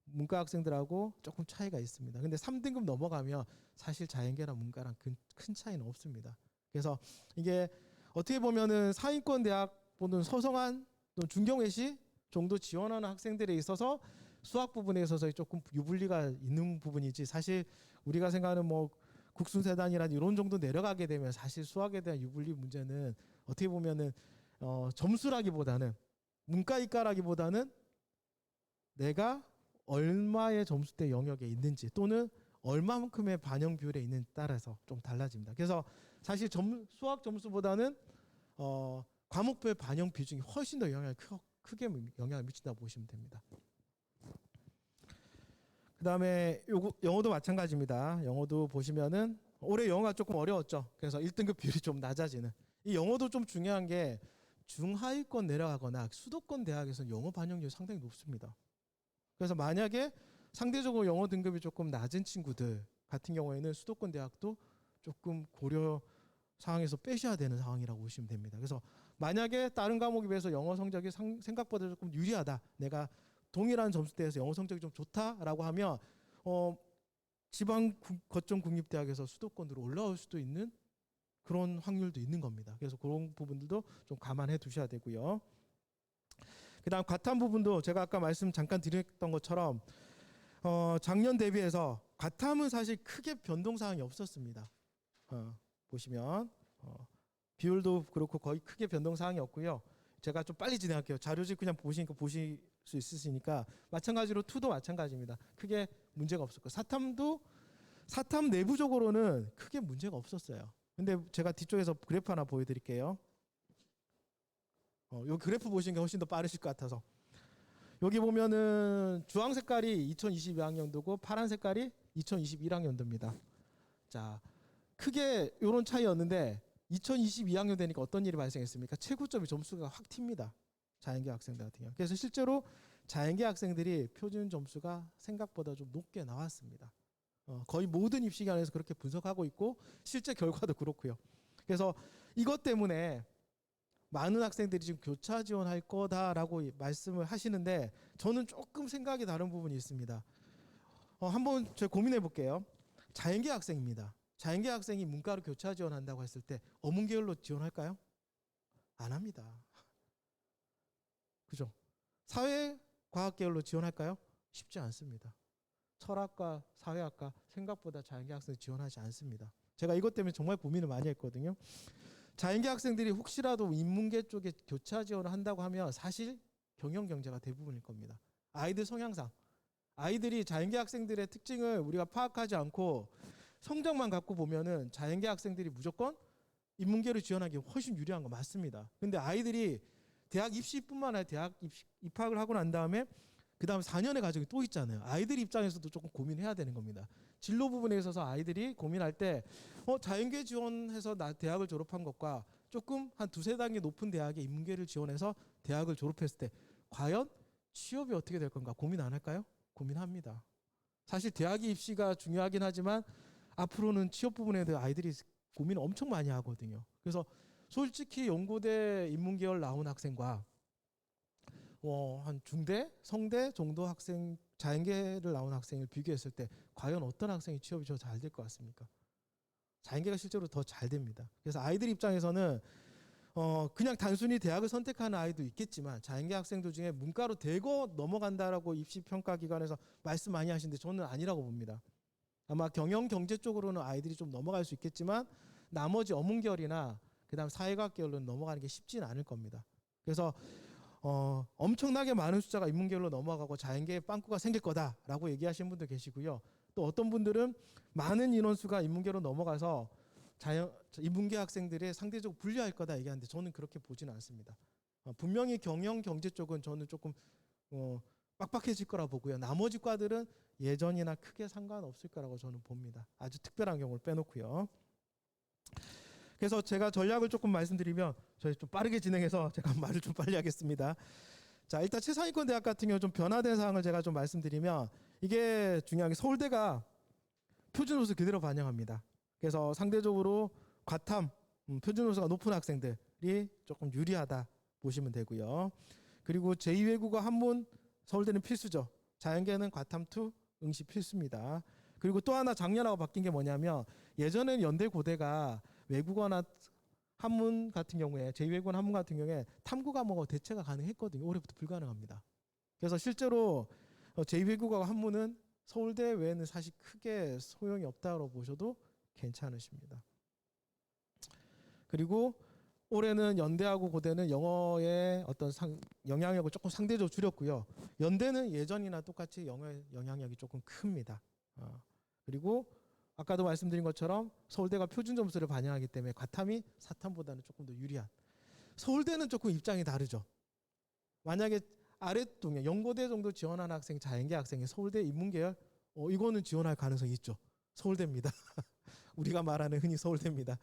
문과 학생들하고 조금 차이가 있습니다. 근데 3등급 넘어가면 사실 자연계랑 문과랑 큰 차이는 없습니다. 그래서 이게 어떻게 보면은 상위권 대학 또는 서성한 또는 중경외시 정도 지원하는 학생들에 있어서 수학 부분에 있어서 조금 유불리가 있는 부분이지, 사실 우리가 생각하는 뭐 국순세단이라는 이런 정도 내려가게 되면 사실 수학에 대한 유불리 문제는 어떻게 보면은 점수라기보다는 문과 이과라기보다는 내가 얼마의 점수대 영역에 있는지 또는 얼마만큼의 반영 비율에 있는 따라서 좀 달라집니다. 그래서 사실 수학 점수보다는 과목별 반영 비중이 훨씬 더 크게 영향을 미친다고 보시면 됩니다. 그다음에 영어도 마찬가지입니다. 영어도 보시면은 올해 영어가 조금 어려웠죠. 그래서 1등급 비율이 좀 낮아지는. 이 영어도 좀 중요한 게 중하위권 내려가거나 수도권 대학에서는 영어 반영률이 상당히 높습니다. 그래서 만약에 상대적으로 영어 등급이 조금 낮은 친구들 같은 경우에는 수도권 대학도 조금 고려 상황에서 빼셔야 되는 상황이라고 보시면 됩니다. 그래서 만약에 다른 과목에 비해서 영어 성적이 생각보다 조금 유리하다, 내가 동일한 점수대에서 영어 성적이 좀 좋다라고 하면 지방 거점 국립대학에서 수도권으로 올라올 수도 있는 그런 확률도 있는 겁니다. 그래서 그런 부분들도 좀 감안해 두셔야 되고요. 그다음 과탐 부분도 제가 아까 말씀 잠깐 드렸던 것처럼 작년 대비해서 과탐은 사실 크게 변동 사항이 없었습니다. 보시면 비율도 그렇고 거의 크게 변동 사항이 없고요. 제가 좀 빨리 진행할게요. 자료집 그냥 보시니까 보실 수 있으시니까. 마찬가지로 투도 마찬가지입니다. 크게 문제가 없었고, 사탐 내부적으로는 크게 문제가 없었어요. 근데 제가 뒤쪽에서 그래프 하나 보여드릴게요. 요 그래프 보시는 게 훨씬 더 빠르실 것 같아서. 여기 보면은 주황 색깔이 2022학년도고 파란 색깔이 2021학년도입니다. 자, 크게 이런 차이였는데 2022학년 되니까 어떤 일이 발생했습니까? 최고점이 점수가 확 튑니다. 자연계 학생들 같은 경우. 그래서 실제로 자연계 학생들이 표준 점수가 생각보다 좀 높게 나왔습니다. 거의 모든 입시기관에서 그렇게 분석하고 있고 실제 결과도 그렇고요. 그래서 이것 때문에 많은 학생들이 지금 교차 지원할 거다라고 말씀을 하시는데 저는 조금 생각이 다른 부분이 있습니다. 한번 제가 고민해 볼게요. 자연계 학생입니다. 자연계 학생이 문과로 교차 지원한다고 했을 때 어문계열로 지원할까요? 안 합니다. 그죠? 사회과학계열로 지원할까요? 쉽지 않습니다. 철학과 사회학과 생각보다 자연계 학생 지원하지 않습니다. 제가 이것 때문에 정말 고민을 많이 했거든요. 자연계 학생들이 혹시라도 인문계 쪽에 교차 지원을 한다고 하면 사실 경영경제가 대부분일 겁니다. 아이들 성향상 아이들이 자연계 학생들의 특징을 우리가 파악하지 않고 성적만 갖고 보면은 자연계 학생들이 무조건 인문계를 지원하기 훨씬 유리한 거 맞습니다. 근데 아이들이 대학 입시뿐만 아니라 대학 입학을 하고 난 다음에 그 다음 4년의 과정이 또 있잖아요. 아이들 입장에서도 조금 고민해야 되는 겁니다. 진로 부분에 있어서 아이들이 고민할 때 자연계 지원해서 나 대학을 졸업한 것과 조금 한 두세 단계 높은 대학에 인문계를 지원해서 대학을 졸업했을 때 과연 취업이 어떻게 될 건가 고민 안 할까요? 고민합니다. 사실 대학 입시가 중요하긴 하지만 앞으로는 취업 부분에 대해 아이들이 고민을 엄청 많이 하거든요. 그래서 솔직히 연고대 인문계열 나온 학생과 한 중대, 성대 정도 학생, 자연계를 나온 학생을 비교했을 때 과연 어떤 학생이 취업이 더 잘 될 것 같습니까? 자연계가 실제로 더 잘 됩니다. 그래서 아이들 입장에서는 그냥 단순히 대학을 선택하는 아이도 있겠지만 자연계 학생들 중에 문과로 대거 넘어간다라고 입시 평가 기관에서 말씀 많이 하시는데 저는 아니라고 봅니다. 아마 경영 경제 쪽으로는 아이들이 좀 넘어갈 수 있겠지만 나머지 어문계열이나 그다음 사회과학 계열로는 넘어가는 게 쉽지는 않을 겁니다. 그래서 엄청나게 많은 숫자가 인문계열로 넘어가고 자연계에 빵꾸가 생길 거다라고 얘기하시는 분도 계시고요. 또 어떤 분들은 많은 인원수가 인문계로 넘어가서 인문계 학생들이 상대적으로 불리할 거다 얘기하는데 저는 그렇게 보지는 않습니다. 분명히 경영 경제 쪽은 저는 조금 빡빡해질 거라 보고요. 나머지 과들은 예전이나 크게 상관없을 거라고 저는 봅니다. 아주 특별한 경우를 빼놓고요. 그래서 제가 전략을 조금 말씀드리면 저희 좀 빠르게 진행해서 제가 말을 좀 빨리 하겠습니다. 자, 일단 최상위권 대학 같은 경우 좀 변화된 사항을 제가 좀 말씀드리면 이게 중요한 게 서울대가 표준호수 그대로 반영합니다. 그래서 상대적으로 과탐, 표준호수가 높은 학생들이 조금 유리하다 보시면 되고요. 그리고 제2외국어 한문 서울대는 필수죠. 자연계는 과탐 2 응시 필수입니다. 그리고 또 하나 작년하고 바뀐 게 뭐냐면 예전에는 연대 고대가 외국어나 한문 같은 경우에 제2외국어 한문 같은 경우에 탐구 과목하고 대체가 가능했거든요. 올해부터 불가능합니다. 그래서 실제로 제2외국어 한문은 서울대 외에는 사실 크게 소용이 없다고 보셔도 괜찮으십니다. 그리고 올해는 연대하고 고대는 영어의 어떤 영향력을 조금 상대적으로 줄였고요. 연대는 예전이나 똑같이 영어의 영향력이 조금 큽니다. 그리고 아까도 말씀드린 것처럼 서울대가 표준 점수를 반영하기 때문에 과탐이 사탐보다는 조금 더 유리한. 서울대는 조금 입장이 다르죠. 만약에 아랫동에 연고대 정도 지원하는 학생, 자연계 학생이 서울대 인문계열 이거는 지원할 가능성이 있죠. 서울대입니다. 우리가 말하는 흔히 서울대입니다.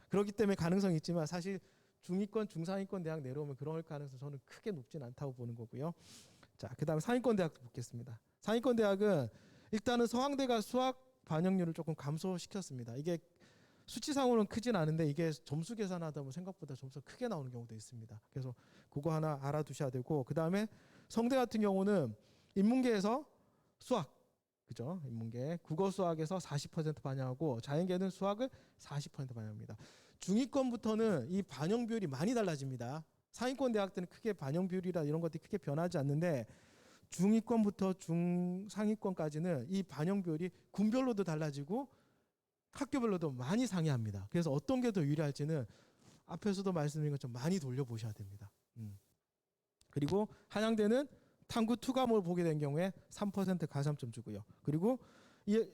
그렇기 때문에 가능성이 있지만 사실 중위권, 중상위권 대학 내려오면 그럴 가능성 저는 크게 높진 않다고 보는 거고요. 자, 그다음에 상위권 대학도 보겠습니다. 상위권 대학은 일단은 서강대가 수학 반영률을 조금 감소시켰습니다. 이게 수치상으로는 크진 않은데 이게 점수 계산하다 보면 생각보다 점수가 크게 나오는 경우도 있습니다. 그래서 그거 하나 알아두셔야 되고 그다음에 성대 같은 경우는 인문계에서 수학 그죠? 인문계 국어 수학에서 40% 반영하고 자연계는 수학을 40% 반영합니다. 중위권부터는 이 반영 비율이 많이 달라집니다. 상위권 대학들은 크게 반영 비율이라 이런 것들이 크게 변하지 않는데 중위권부터 중상위권까지는 이 반영 비율이 군별로도 달라지고 학교별로도 많이 상이합니다. 그래서 어떤 게 더 유리할지는 앞에서도 말씀드린 것처럼 많이 돌려보셔야 됩니다. 그리고 한양대는 탐구 2 과목을 보게 된 경우에 3% 가산점 주고요. 그리고 이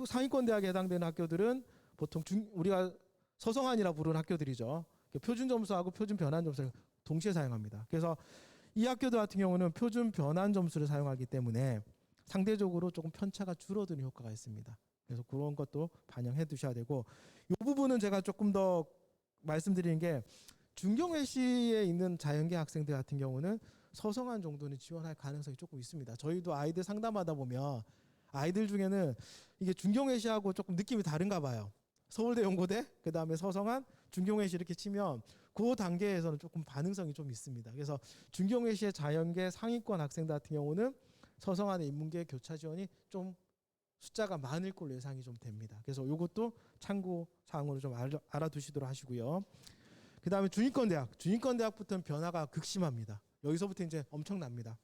상위권 대학에 해당되는 학교들은 보통 우리가 서성한이라 부르는 학교들이죠. 표준 점수하고 표준 변환 점수를 동시에 사용합니다. 그래서 이 학교들 같은 경우는 표준 변환 점수를 사용하기 때문에 상대적으로 조금 편차가 줄어드는 효과가 있습니다. 그래서 그런 것도 반영해 두셔야 되고 이 부분은 제가 조금 더 말씀드리는 게 중경외시에 있는 자연계 학생들 같은 경우는 서성한 정도는 지원할 가능성이 조금 있습니다. 저희도 아이들 상담하다 보면 아이들 중에는 이게 중경외시하고 조금 느낌이 다른가 봐요. 서울대 연고대 그다음에 서성한 중경외시 이렇게 치면 그 단계에서는 조금 반응성이 좀 있습니다. 그래서 중경외시의 자연계 상위권 학생들 같은 경우는 서성한의 인문계 교차 지원이 좀 숫자가 많을 걸로 예상이 좀 됩니다. 그래서 이것도 참고 사항으로 좀 알아두시도록 하시고요. 그다음에 중위권 대학부터는 변화가 극심합니다. 여기서부터 이제 엄청납니다.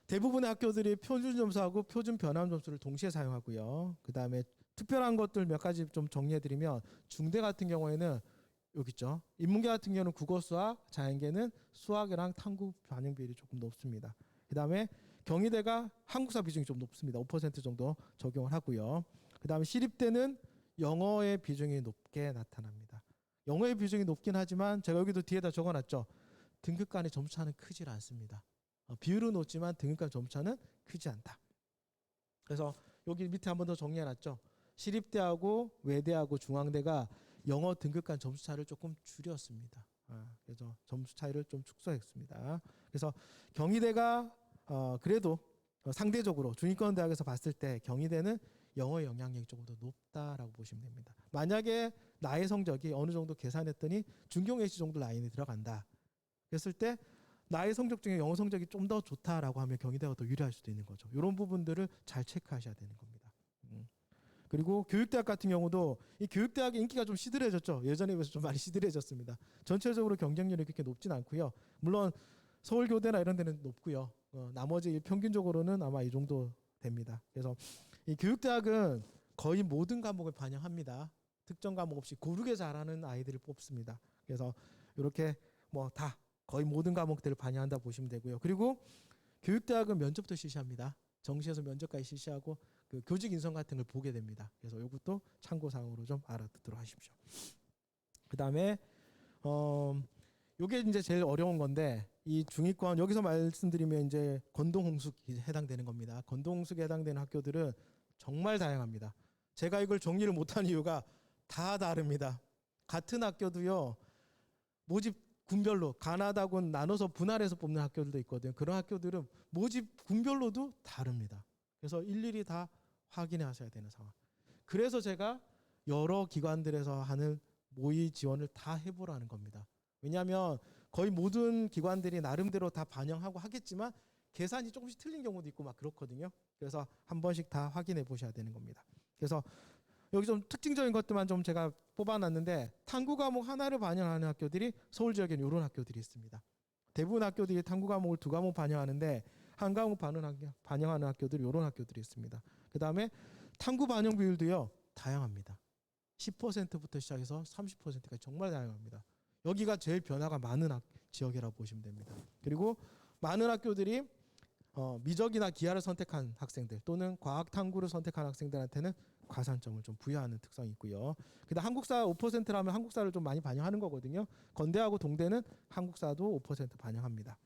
대부분의 학교들이 표준 점수하고 표준 변환 점수를 동시에 사용하고요. 그다음에 특별한 것들 몇 가지 좀 정리해드리면 중대 같은 경우에는 여기 있죠. 인문계 같은 경우는 국어 수학, 자연계는 수학이랑 탐구 반영 비율이 조금 높습니다. 그다음에 경희대가 한국사 비중이 좀 높습니다. 5% 정도 적용을 하고요. 그다음에 시립대는 영어의 비중이 높게 나타납니다. 영어의 비중이 높긴 하지만 제가 여기도 뒤에다 적어놨죠. 등급 간의 점수차는 크질 않습니다. 비율은 높지만 등급 간 점수차는 크지 않다. 그래서 여기 밑에 한 번 더 정리해놨죠. 시립대하고 외대하고 중앙대가 영어 등급 간 점수차를 조금 줄였습니다. 그래서 점수 차이를 좀 축소했습니다. 그래서 경희대가 그래도 상대적으로 중위권 대학에서 봤을 때 경희대는 영어 영향력이 조금 더 높다라고 보시면 됩니다. 만약에 나의 성적이 어느 정도 계산했더니 중경 H 정도 라인에 들어간다. 그랬을 때 나의 성적 중에 영어 성적이 좀 더 좋다라고 하면 경희대가 더 유리할 수도 있는 거죠. 이런 부분들을 잘 체크하셔야 되는 겁니다. 그리고 교육대학 같은 경우도 이 교육대학의 인기가 좀 시들해졌죠. 예전에 비해서 좀 많이 시들해졌습니다. 전체적으로 경쟁률이 그렇게 높진 않고요. 물론 서울교대나 이런 데는 높고요. 나머지 평균적으로는 아마 이 정도 됩니다. 그래서 이 교육대학은 거의 모든 과목을 반영합니다. 특정 과목 없이 고르게 잘하는 아이들을 뽑습니다. 그래서 이렇게 뭐 다 거의 모든 과목들을 반영한다 보시면 되고요. 그리고 교육대학은 면접도 실시합니다. 정시에서 면접까지 실시하고 그 교직 인성 같은 걸 보게 됩니다. 그래서 이것도 참고 사항으로 좀 알아두도록 하십시오. 그다음에 요게 이제 제일 어려운 건데 이 중위권 여기서 말씀드리면 이제 건동홍숙이 해당되는 겁니다. 건동홍숙에 해당되는 학교들은 정말 다양합니다. 제가 이걸 정리를 못한 이유가 다 다릅니다. 같은 학교도요 모집 군별로 가나다군 나눠서 분할해서 뽑는 학교들도 있거든요. 그런 학교들은 모집 군별로도 다릅니다. 그래서 일일이 다 확인해 하셔야 되는 상황. 그래서 제가 여러 기관들에서 하는 모의 지원을 다 해보라는 겁니다. 왜냐하면 거의 모든 기관들이 나름대로 다 반영하고 하겠지만 계산이 조금씩 틀린 경우도 있고 막 그렇거든요. 그래서 한 번씩 다 확인해 보셔야 되는 겁니다. 그래서 여기 좀 특징적인 것들만 좀 제가 뽑아놨는데 탐구 과목 하나를 반영하는 학교들이 서울 지역에는 이런 학교들이 있습니다. 대부분 학교들이 탐구 과목을 2과목 반영하는데 한 과목 반영하는 학교들이 이런 학교들이 있습니다. 그 다음에 탐구 반영 비율도요 다양합니다. 10%부터 시작해서 30%까지 정말 다양합니다. 여기가 제일 변화가 많은 지역이라고 보시면 됩니다. 그리고 많은 학교들이 미적이나 기하를 선택한 학생들 또는 과학 탐구를 선택한 학생들한테는 과산점을 좀 부여하는 특성이 있고요. 그다음 한국사 5%라면 한국사를 좀 많이 반영하는 거거든요. 건대하고 동대는 한국사도 5% 반영합니다.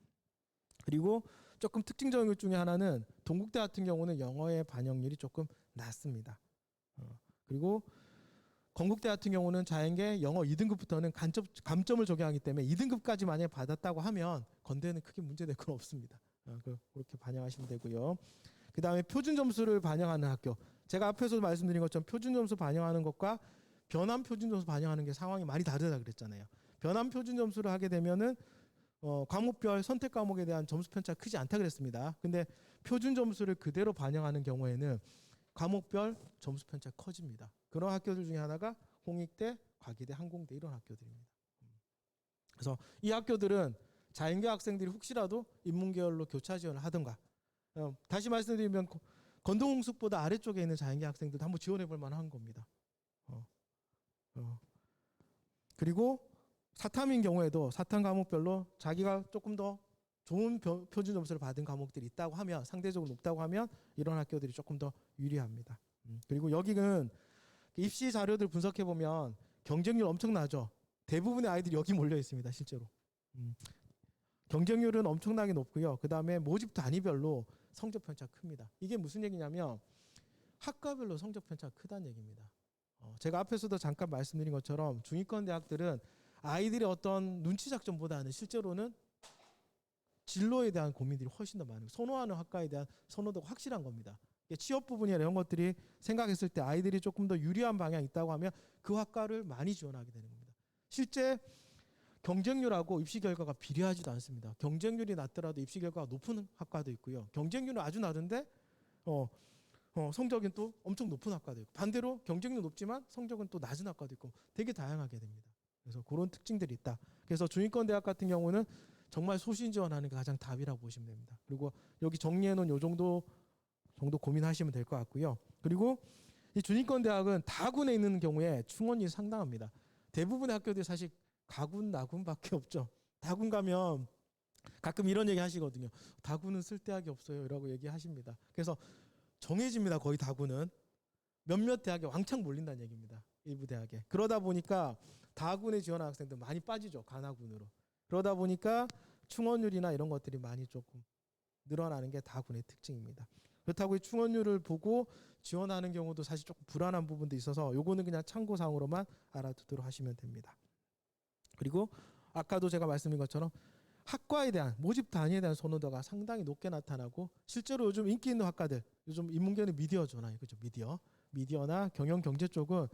그리고 조금 특징적인 것 중에 하나는 동국대 같은 경우는 영어의 반영률이 조금 낮습니다. 그리고 건국대 같은 경우는 자연계 영어 2등급부터는 감점을 적용하기 때문에 2등급까지 만약에 받았다고 하면 건대는 크게 문제될 건 없습니다. 그렇게 반영하시면 되고요. 그 다음에 표준 점수를 반영하는 학교. 제가 앞에서 말씀드린 것처럼 표준 점수 반영하는 것과 변환 표준 점수 반영하는 게 상황이 많이 다르다 그랬잖아요. 변환 표준 점수를 하게 되면은 과목별 선택 과목에 대한 점수 편차가 크지 않다 그랬습니다. 근데 표준 점수를 그대로 반영하는 경우에는 과목별 점수 편차가 커집니다. 그런 학교들 중에 하나가 홍익대, 과기대, 항공대 이런 학교들입니다. 그래서 이 학교들은 자연계 학생들이 혹시라도 인문계열로 교차 지원을 하든가 다시 말씀드리면 건동홍숙보다 아래쪽에 있는 자연계 학생들도 한번 지원해 볼 만한 겁니다. 그리고 사탐인 경우에도 사탐 과목별로 자기가 조금 더 좋은 표준 점수를 받은 과목들이 있다고 하면 상대적으로 높다고 하면 이런 학교들이 조금 더 유리합니다. 그리고 여기는 입시 자료들 분석해 보면 경쟁률 엄청나죠. 대부분의 아이들이 여기 몰려 있습니다. 실제로. 경쟁률은 엄청나게 높고요. 그 다음에 모집 단위별로 성적 편차가 큽니다. 이게 무슨 얘기냐면 학과별로 성적 편차가 크다는 얘기입니다. 제가 앞에서도 잠깐 말씀드린 것처럼 중위권 대학들은 아이들의 어떤 눈치 작전보다는 실제로는 진로에 대한 고민들이 훨씬 더 많고 선호하는 학과에 대한 선호도가 확실한 겁니다. 취업 부분이나 이런 것들이 생각했을 때 아이들이 조금 더 유리한 방향이 있다고 하면 그 학과를 많이 지원하게 되는 겁니다. 실제 경쟁률하고 입시 결과가 비례하지도 않습니다. 경쟁률이 낮더라도 입시 결과가 높은 학과도 있고요. 경쟁률은 아주 낮은데 성적은 또 엄청 높은 학과도 있고 반대로 경쟁률 높지만 성적은 또 낮은 학과도 있고 되게 다양하게 됩니다. 그래서 그런 특징들이 있다. 그래서 중위권 대학 같은 경우는 정말 소신 지원하는 게 가장 답이라고 보시면 됩니다. 그리고 여기 정리해 놓은 요 정도 고민하시면 될 것 같고요. 그리고 이 중위권 대학은 다군에 있는 경우에 충원이 상당합니다. 대부분의 학교들이 사실 가군, 나군밖에 없죠. 다군 가면 가끔 이런 얘기 하시거든요. 다군은 쓸 대학이 없어요. 라고 얘기하십니다. 그래서 정해집니다. 거의 다군은. 몇몇 대학에 왕창 몰린다는 얘기입니다. 일부 대학에. 그러다 보니까 다군에 지원하는 학생들 많이 빠지죠. 가나군으로. 그러다 보니까 충원율이나 이런 것들이 많이 조금 늘어나는 게 다군의 특징입니다. 그렇다고 이 충원율을 보고 지원하는 경우도 사실 조금 불안한 부분도 있어서 요거는 그냥 참고사항으로만 알아두도록 하시면 됩니다. 그리고 아까도 제가 말씀드린 것처럼 학과에 대한 모집 단위에 대한 선호도가 상당히 높게 나타나고 실제로 요즘 인기 있는 학과들 요즘 인문계는 미디어잖아요. 그죠? 미디어. 미디어나 경영 경제 쪽은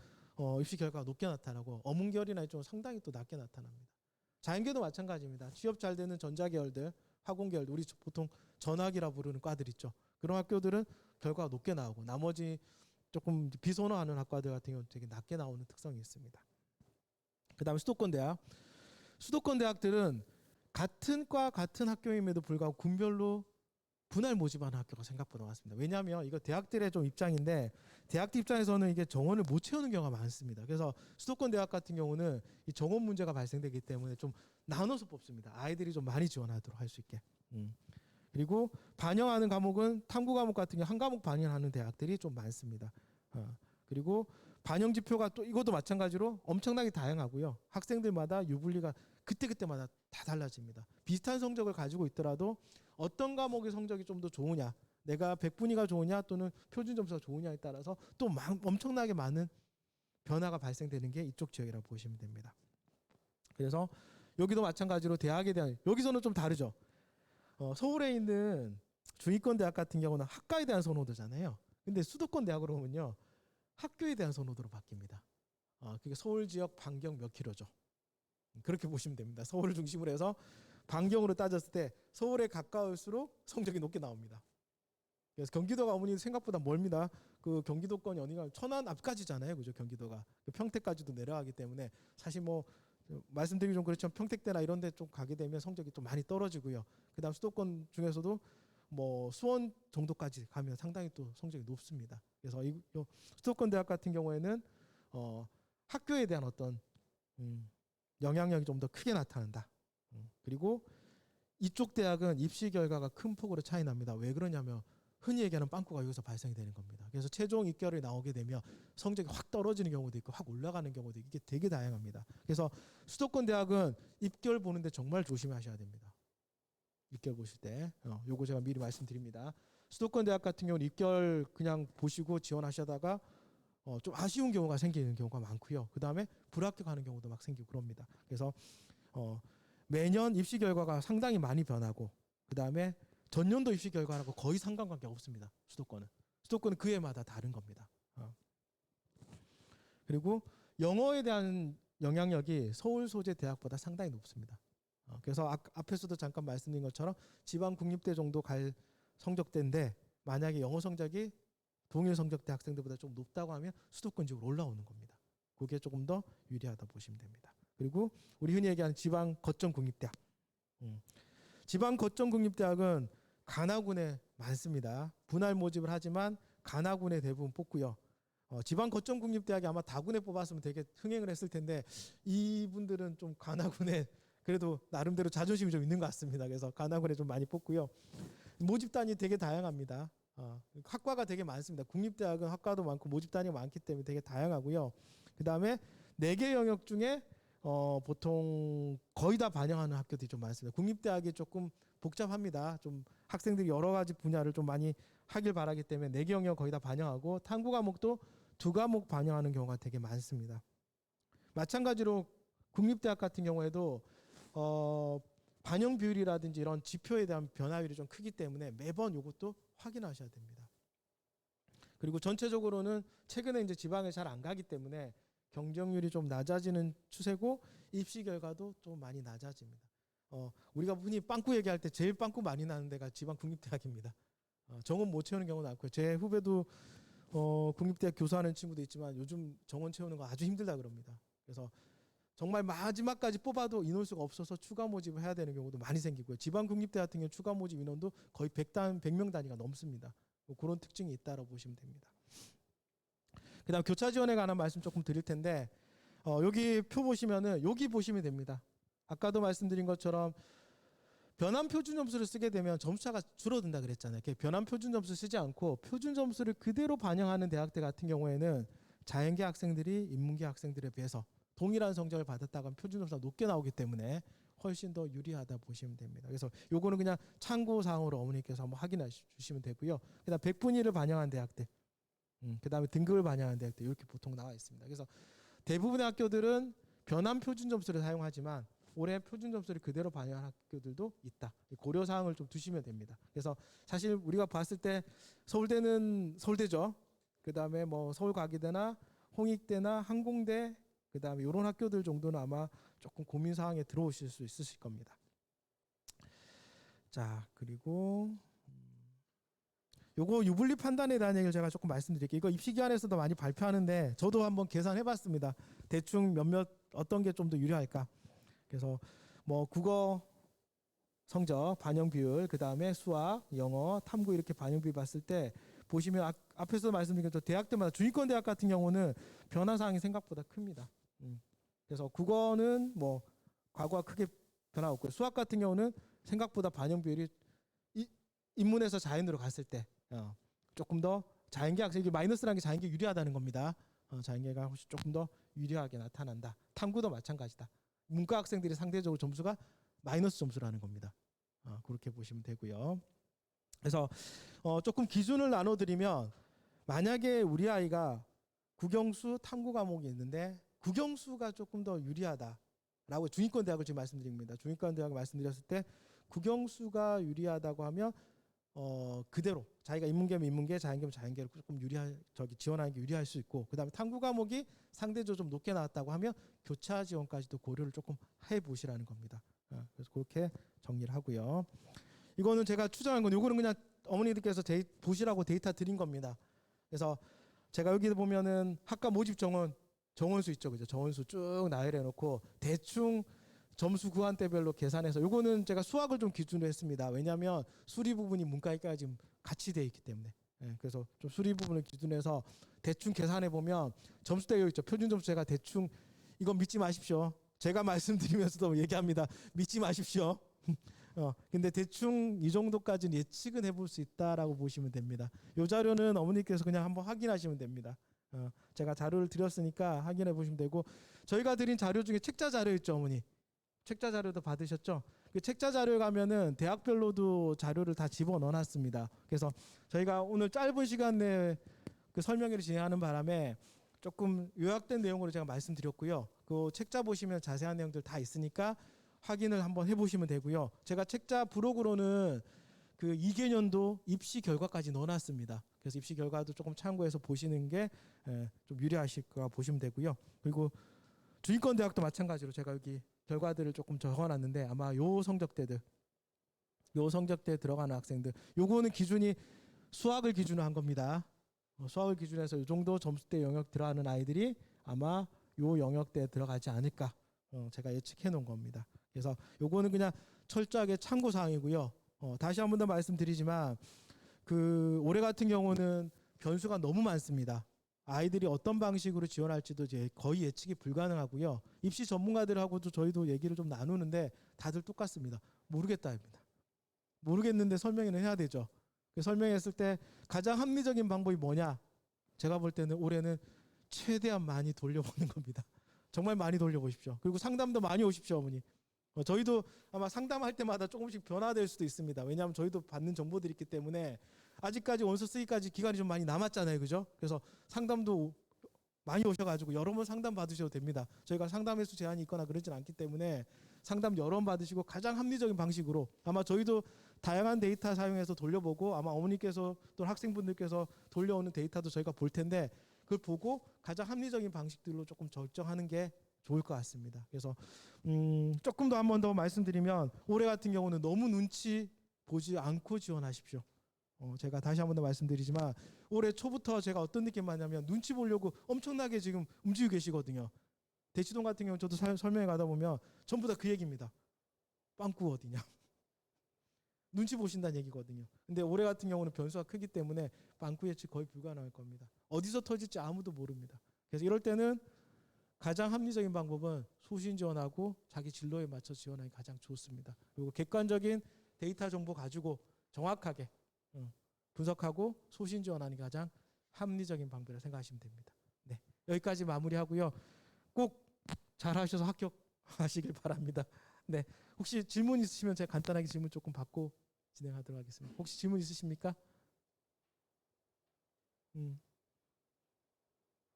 입시 결과가 높게 나타나고 어문계열이나 이쪽은 상당히 또 낮게 나타납니다. 자연계도 마찬가지입니다. 취업 잘 되는 전자계열들, 화공계열들, 우리 보통 전학이라 부르는 과들 있죠. 그런 학교들은 결과가 높게 나오고 나머지 조금 비선호하는 학과들 같은 경우는 되게 낮게 나오는 특성이 있습니다. 그다음에 수도권 대학. 수도권 대학들은 같은 과 같은 학교임에도 불구하고 군별로 분할 모집하는 학교가 생각보다 많습니다. 왜냐하면 이거 대학들의 좀 입장인데 대학들 입장에서는 이게 정원을 못 채우는 경우가 많습니다. 그래서 수도권 대학 같은 경우는 이 정원 문제가 발생되기 때문에 좀 나눠서 뽑습니다. 아이들이 좀 많이 지원하도록 할 수 있게. 그리고 반영하는 과목은 탐구 과목 같은 경우 한 과목 반영하는 대학들이 좀 많습니다. 그리고 반영 지표가 또 이것도 마찬가지로 엄청나게 다양하고요. 학생들마다 유불리가 그때그때마다 다 달라집니다. 비슷한 성적을 가지고 있더라도 어떤 과목의 성적이 좀 더 좋으냐, 내가 백분위가 좋으냐 또는 표준 점수가 좋으냐에 따라서 또 엄청나게 많은 변화가 발생되는 게 이쪽 지역이라고 보시면 됩니다. 그래서 여기도 마찬가지로 대학에 대한, 여기서는 좀 다르죠. 서울에 있는 중위권 대학 같은 경우는 학과에 대한 선호도잖아요. 근데 수도권 대학으로 보면요, 학교에 대한 선호도로 바뀝니다. 그게 서울 지역 반경 몇 킬로죠. 그렇게 보시면 됩니다. 서울을 중심으로 해서 반경으로 따졌을 때 서울에 가까울수록 성적이 높게 나옵니다. 그래서 경기도가 어머니 생각보다 멀습니다. 그 경기도권이 어디가 천안 앞까지잖아요, 그죠? 경기도가 평택까지도 내려가기 때문에 사실 뭐 말씀드리기 좀 그렇지만 평택대나 이런 데 좀 가게 되면 성적이 좀 많이 떨어지고요. 그다음 수도권 중에서도 뭐 수원 정도까지 가면 상당히 또 성적이 높습니다. 그래서 이 수도권 대학 같은 경우에는 학교에 대한 어떤 영향력이 좀 더 크게 나타난다. 그리고 이쪽 대학은 입시 결과가 큰 폭으로 차이 납니다. 왜 그러냐면 흔히 얘기하는 빵꾸가 여기서 발생이 되는 겁니다. 그래서 최종 입결이 나오게 되면 성적이 확 떨어지는 경우도 있고 확 올라가는 경우도 있고 이게 되게 다양합니다. 그래서 수도권 대학은 입결 보는데 정말 조심하셔야 됩니다. 입결 보실 때 요거 제가 미리 말씀드립니다. 수도권 대학 같은 경우는 입결 그냥 보시고 지원하시다가 좀 아쉬운 경우가 생기는 경우가 많고요. 그 다음에 불합격하는 경우도 막 생기고 그럽니다. 그래서 매년 입시 결과가 상당히 많이 변하고 그 다음에 전년도 입시 결과하고 거의 상관관계 없습니다. 수도권은 그 해마다 다른 겁니다. 그리고 영어에 대한 영향력이 서울 소재 대학보다 상당히 높습니다. 그래서 앞에서도 잠깐 말씀드린 것처럼 지방 국립대 정도 갈 성적대인데 만약에 영어 성적이 동일 성적대 학생들보다 좀 높다고 하면 수도권 지역으로 올라오는 겁니다. 그게 조금 더 유리하다 보시면 됩니다. 그리고 우리 흔히 얘기하는 지방 거점 국립대학. 지방 거점 국립대학은 간화군에 많습니다. 분할 모집을 하지만 간화군에 대부분 뽑고요. 지방 거점 국립대학이 아마 다군에 뽑았으면 되게 흥행을 했을 텐데 이분들은 좀 간화군에 그래도 나름대로 자존심이 좀 있는 것 같습니다. 그래서 간화군에 좀 많이 뽑고요. 모집단이 되게 다양합니다. 학과가 되게 많습니다. 국립대학은 학과도 많고 모집단이 많기 때문에 되게 다양하고요. 그 다음에 4개 영역 중에 보통 거의 다 반영하는 학교들이 좀 많습니다. 국립대학이 조금 복잡합니다. 좀 학생들이 여러 가지 분야를 좀 많이 하길 바라기 때문에 4개 영역 거의 다 반영하고 탐구 과목도 2과목 반영하는 경우가 되게 많습니다. 마찬가지로 국립대학 같은 경우에도 반영 비율이라든지 이런 지표에 대한 변화율이 좀 크기 때문에 매번 이것도 확인하셔야 됩니다. 그리고 전체적으로는 최근에 이제 지방에 잘 안 가기 때문에 경쟁률이 좀 낮아지는 추세고 입시 결과도 좀 많이 낮아집니다. 우리가 흔히 빵꾸 얘기할 때 제일 빵꾸 많이 나는 데가 지방 국립대학입니다. 정원 못 채우는 경우도 많고요. 제 후배도 국립대학 교수하는 친구도 있지만 요즘 정원 채우는 거 아주 힘들다 그럽니다. 그래서 정말 마지막까지 뽑아도 인원수가 없어서 추가 모집을 해야 되는 경우도 많이 생기고요. 지방 국립대 같은 경우 추가 모집 인원도 거의 100명 단위가 넘습니다. 그런 특징이 있다고 보시면 됩니다. 그다음 교차 지원에 관한 말씀 조금 드릴 텐데 여기 표 보시면은 여기 보시면 됩니다. 아까도 말씀드린 것처럼 변환 표준 점수를 쓰게 되면 점수차가 줄어든다 그랬잖아요. 변환 표준 점수 쓰지 않고 표준 점수를 그대로 반영하는 대학들 같은 경우에는 자연계 학생들이 인문계 학생들에 비해서 동일한 성적을 받았다가 표준 점수가 높게 나오기 때문에 훨씬 더 유리하다 보시면 됩니다. 그래서 요거는 그냥 참고 사항으로 어머니께서 한번 확인해 주시면 되고요. 그다음 100분위를 반영한 대학들, 그다음에 등급을 반영한 대학들 이렇게 보통 나와 있습니다. 그래서 대부분의 학교들은 변환 표준 점수를 사용하지만 올해 표준 점수를 그대로 반영한 학교들도 있다. 고려 사항을 좀 두시면 됩니다. 그래서 사실 우리가 봤을 때 서울대는 서울대죠. 그다음에 뭐 서울과기대나 홍익대나 항공대, 그다음에 이런 학교들 정도는 아마 조금 고민 사항에 들어오실 수 있으실 겁니다. 자, 그리고 요거 유불리 판단에 대한 얘기를 제가 조금 말씀드릴게요. 이거 입시기관에서도 많이 발표하는데 저도 한번 계산해봤습니다. 대충 몇몇 어떤 게 좀 더 유리할까. 그래서 뭐 국어 성적 반영 비율, 그 다음에 수학, 영어, 탐구 이렇게 반영 비율 봤을 때 보시면 앞에서 말씀드린 것 대학들마다 중위권 대학 같은 경우는 변화 사항이 생각보다 큽니다. 그래서 국어는 뭐 과거와 크게 변화 없고요. 수학 같은 경우는 생각보다 반영 비율이 인문에서 자연으로 갔을 때 조금 더 자연계 학생이 마이너스라는 게 자연계 유리하다는 겁니다. 자연계가 혹시 조금 더 유리하게 나타난다. 탐구도 마찬가지다. 문과 학생들이 상대적으로 점수가 마이너스 점수라는 겁니다. 그렇게 보시면 되고요. 그래서 조금 기준을 나눠드리면 만약에 우리 아이가 국영수 탐구 과목이 있는데 국영수가 조금 더 유리하다라고 중위권 대학을 지금 말씀드립니다. 중위권 대학을 말씀드렸을 때 국영수가 유리하다고 하면 그대로 자기가 인문계면 인문계, 자연계면 자연계로 조금 지원하는 게 유리할 수 있고, 그다음에 탐구 과목이 상대적으로 좀 높게 나왔다고 하면 교차 지원까지도 고려를 조금 해 보시라는 겁니다. 그래서 그렇게 정리를 하고요. 이거는 제가 추정한 건 요거는 그냥 어머니들께서 보시라고 데이터 드린 겁니다. 그래서 제가 여기 보면은 학과 모집 정원수 있죠, 그죠? 정원수 쭉 나열해 놓고 대충 점수 구간대별로 계산해서 요거는 제가 수학을 좀 기준으로 했습니다. 왜냐하면 수리 부분이 문과학과가 지금 같이 돼 있기 때문에. 그래서 좀 수리 부분을 기준해서 대충 계산해 보면 점수대가 있죠. 표준 점수 제가 대충 이건 믿지 마십시오. 제가 말씀드리면서도 얘기합니다. 믿지 마십시오. 근데 대충 이 정도까지는 예측은 해볼 수 있다라고 보시면 됩니다. 이 자료는 어머니께서 그냥 한번 확인하시면 됩니다. 제가 자료를 드렸으니까 확인해 보시면 되고, 저희가 드린 자료 중에 책자 자료 있죠, 어머니. 책자 자료도 받으셨죠? 그 책자 자료에 가면은 대학별로도 자료를 다 집어넣어놨습니다. 그래서 저희가 오늘 짧은 시간 내에 그 설명회를 진행하는 바람에 조금 요약된 내용으로 제가 말씀드렸고요. 그 책자 보시면 자세한 내용들 다 있으니까 확인을 한번 해보시면 되고요. 제가 책자 부록으로는 그 2개년도 입시 결과까지 넣어놨습니다. 그래서 입시 결과도 조금 참고해서 보시는 게 좀 유리하실 거라 보시면 되고요. 그리고 중위권 대학도 마찬가지로 제가 여기 결과들을 조금 적어놨는데 아마 요 성적대 들어가는 학생들, 요거는 기준이 수학을 기준으로 한 겁니다. 수학을 기준해서 이 정도 점수대 영역 들어가는 아이들이 아마 요 영역대에 들어가지 않을까 제가 예측해 놓은 겁니다. 그래서 요거는 그냥 철저하게 참고 사항이고요. 다시 한 번 더 말씀드리지만 그 올해 같은 경우는 변수가 너무 많습니다. 아이들이 어떤 방식으로 지원할지도 이제 거의 예측이 불가능하고요. 입시 전문가들하고도 저희도 얘기를 좀 나누는데 다들 똑같습니다. 모르겠다입니다. 모르겠는데 설명을 해야 되죠. 설명했을 때 가장 합리적인 방법이 뭐냐? 제가 볼 때는 올해는 최대한 많이 돌려보는 겁니다. 정말 많이 돌려보십시오. 그리고 상담도 많이 오십시오, 어머니. 저희도 아마 상담할 때마다 조금씩 변화될 수도 있습니다. 왜냐하면 저희도 받는 정보들이 있기 때문에 아직까지 원서 쓰기까지 기간이 좀 많이 남았잖아요, 그죠? 그래서 상담도 많이 오셔가지고 여러 번 상담 받으셔도 됩니다. 저희가 상담 횟수 제한이 있거나 그러진 않기 때문에 상담 여러 번 받으시고 가장 합리적인 방식으로, 아마 저희도 다양한 데이터 사용해서 돌려보고 아마 어머니께서 또는 학생분들께서 돌려오는 데이터도 저희가 볼 텐데 그걸 보고 가장 합리적인 방식들로 조금 결정하는 게 좋을 것 같습니다. 그래서 조금 더 한 번 더 말씀드리면 올해 같은 경우는 너무 눈치 보지 않고 지원하십시오. 제가 다시 한 번 더 말씀드리지만 올해 초부터 제가 어떤 느낌 받냐면 눈치 보려고 엄청나게 지금 움직이고 계시거든요. 대치동 같은 경우 저도 설명회 가다 보면 전부 다 그 얘기입니다. 빵꾸 어디냐. 눈치 보신다는 얘기거든요. 근데 올해 같은 경우는 변수가 크기 때문에 빵꾸 예측 거의 불가능할 겁니다. 어디서 터질지 아무도 모릅니다. 그래서 이럴 때는 가장 합리적인 방법은 소신 지원하고 자기 진로에 맞춰 지원하기 가장 좋습니다. 그리고 객관적인 데이터 정보 가지고 정확하게 분석하고 소신 지원하는 게 가장 합리적인 방법이라고 생각하시면 됩니다. 네, 여기까지 마무리하고요. 꼭 잘하셔서 합격하시길 바랍니다. 네, 혹시 질문 있으시면 제가 간단하게 질문 조금 받고 진행하도록 하겠습니다. 혹시 질문 있으십니까?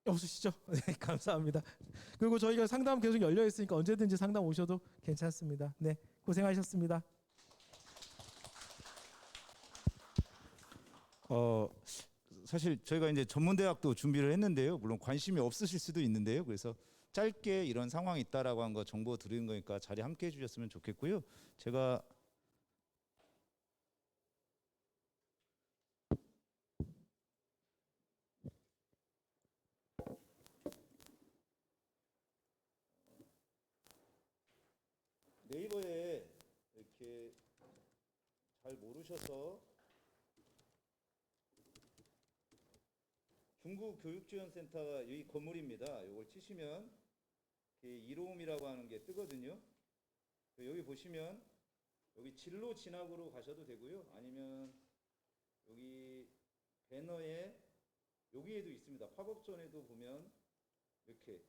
없으시죠? 네, 감사합니다. 그리고 저희가 상담 계속 열려 있으니까 언제든지 상담 오셔도 괜찮습니다. 네, 고생하셨습니다. 사실 저희가 이제 전문대학도 준비를 했는데요. 물론 관심이 없으실 수도 있는데요. 그래서 짧게 이런 상황이 있다라고 한 거 정보 드리는 거니까 자리 함께 해주셨으면 좋겠고요. 제가 네이버에 이렇게 잘 모르셔서 중구교육지원센터가 이 건물입니다. 이걸 치시면 이로움이라고 하는 게 뜨거든요. 여기 보시면 여기 진로 진학으로 가셔도 되고요. 아니면 여기 배너에 여기에도 있습니다. 팝업존에도 보면 이렇게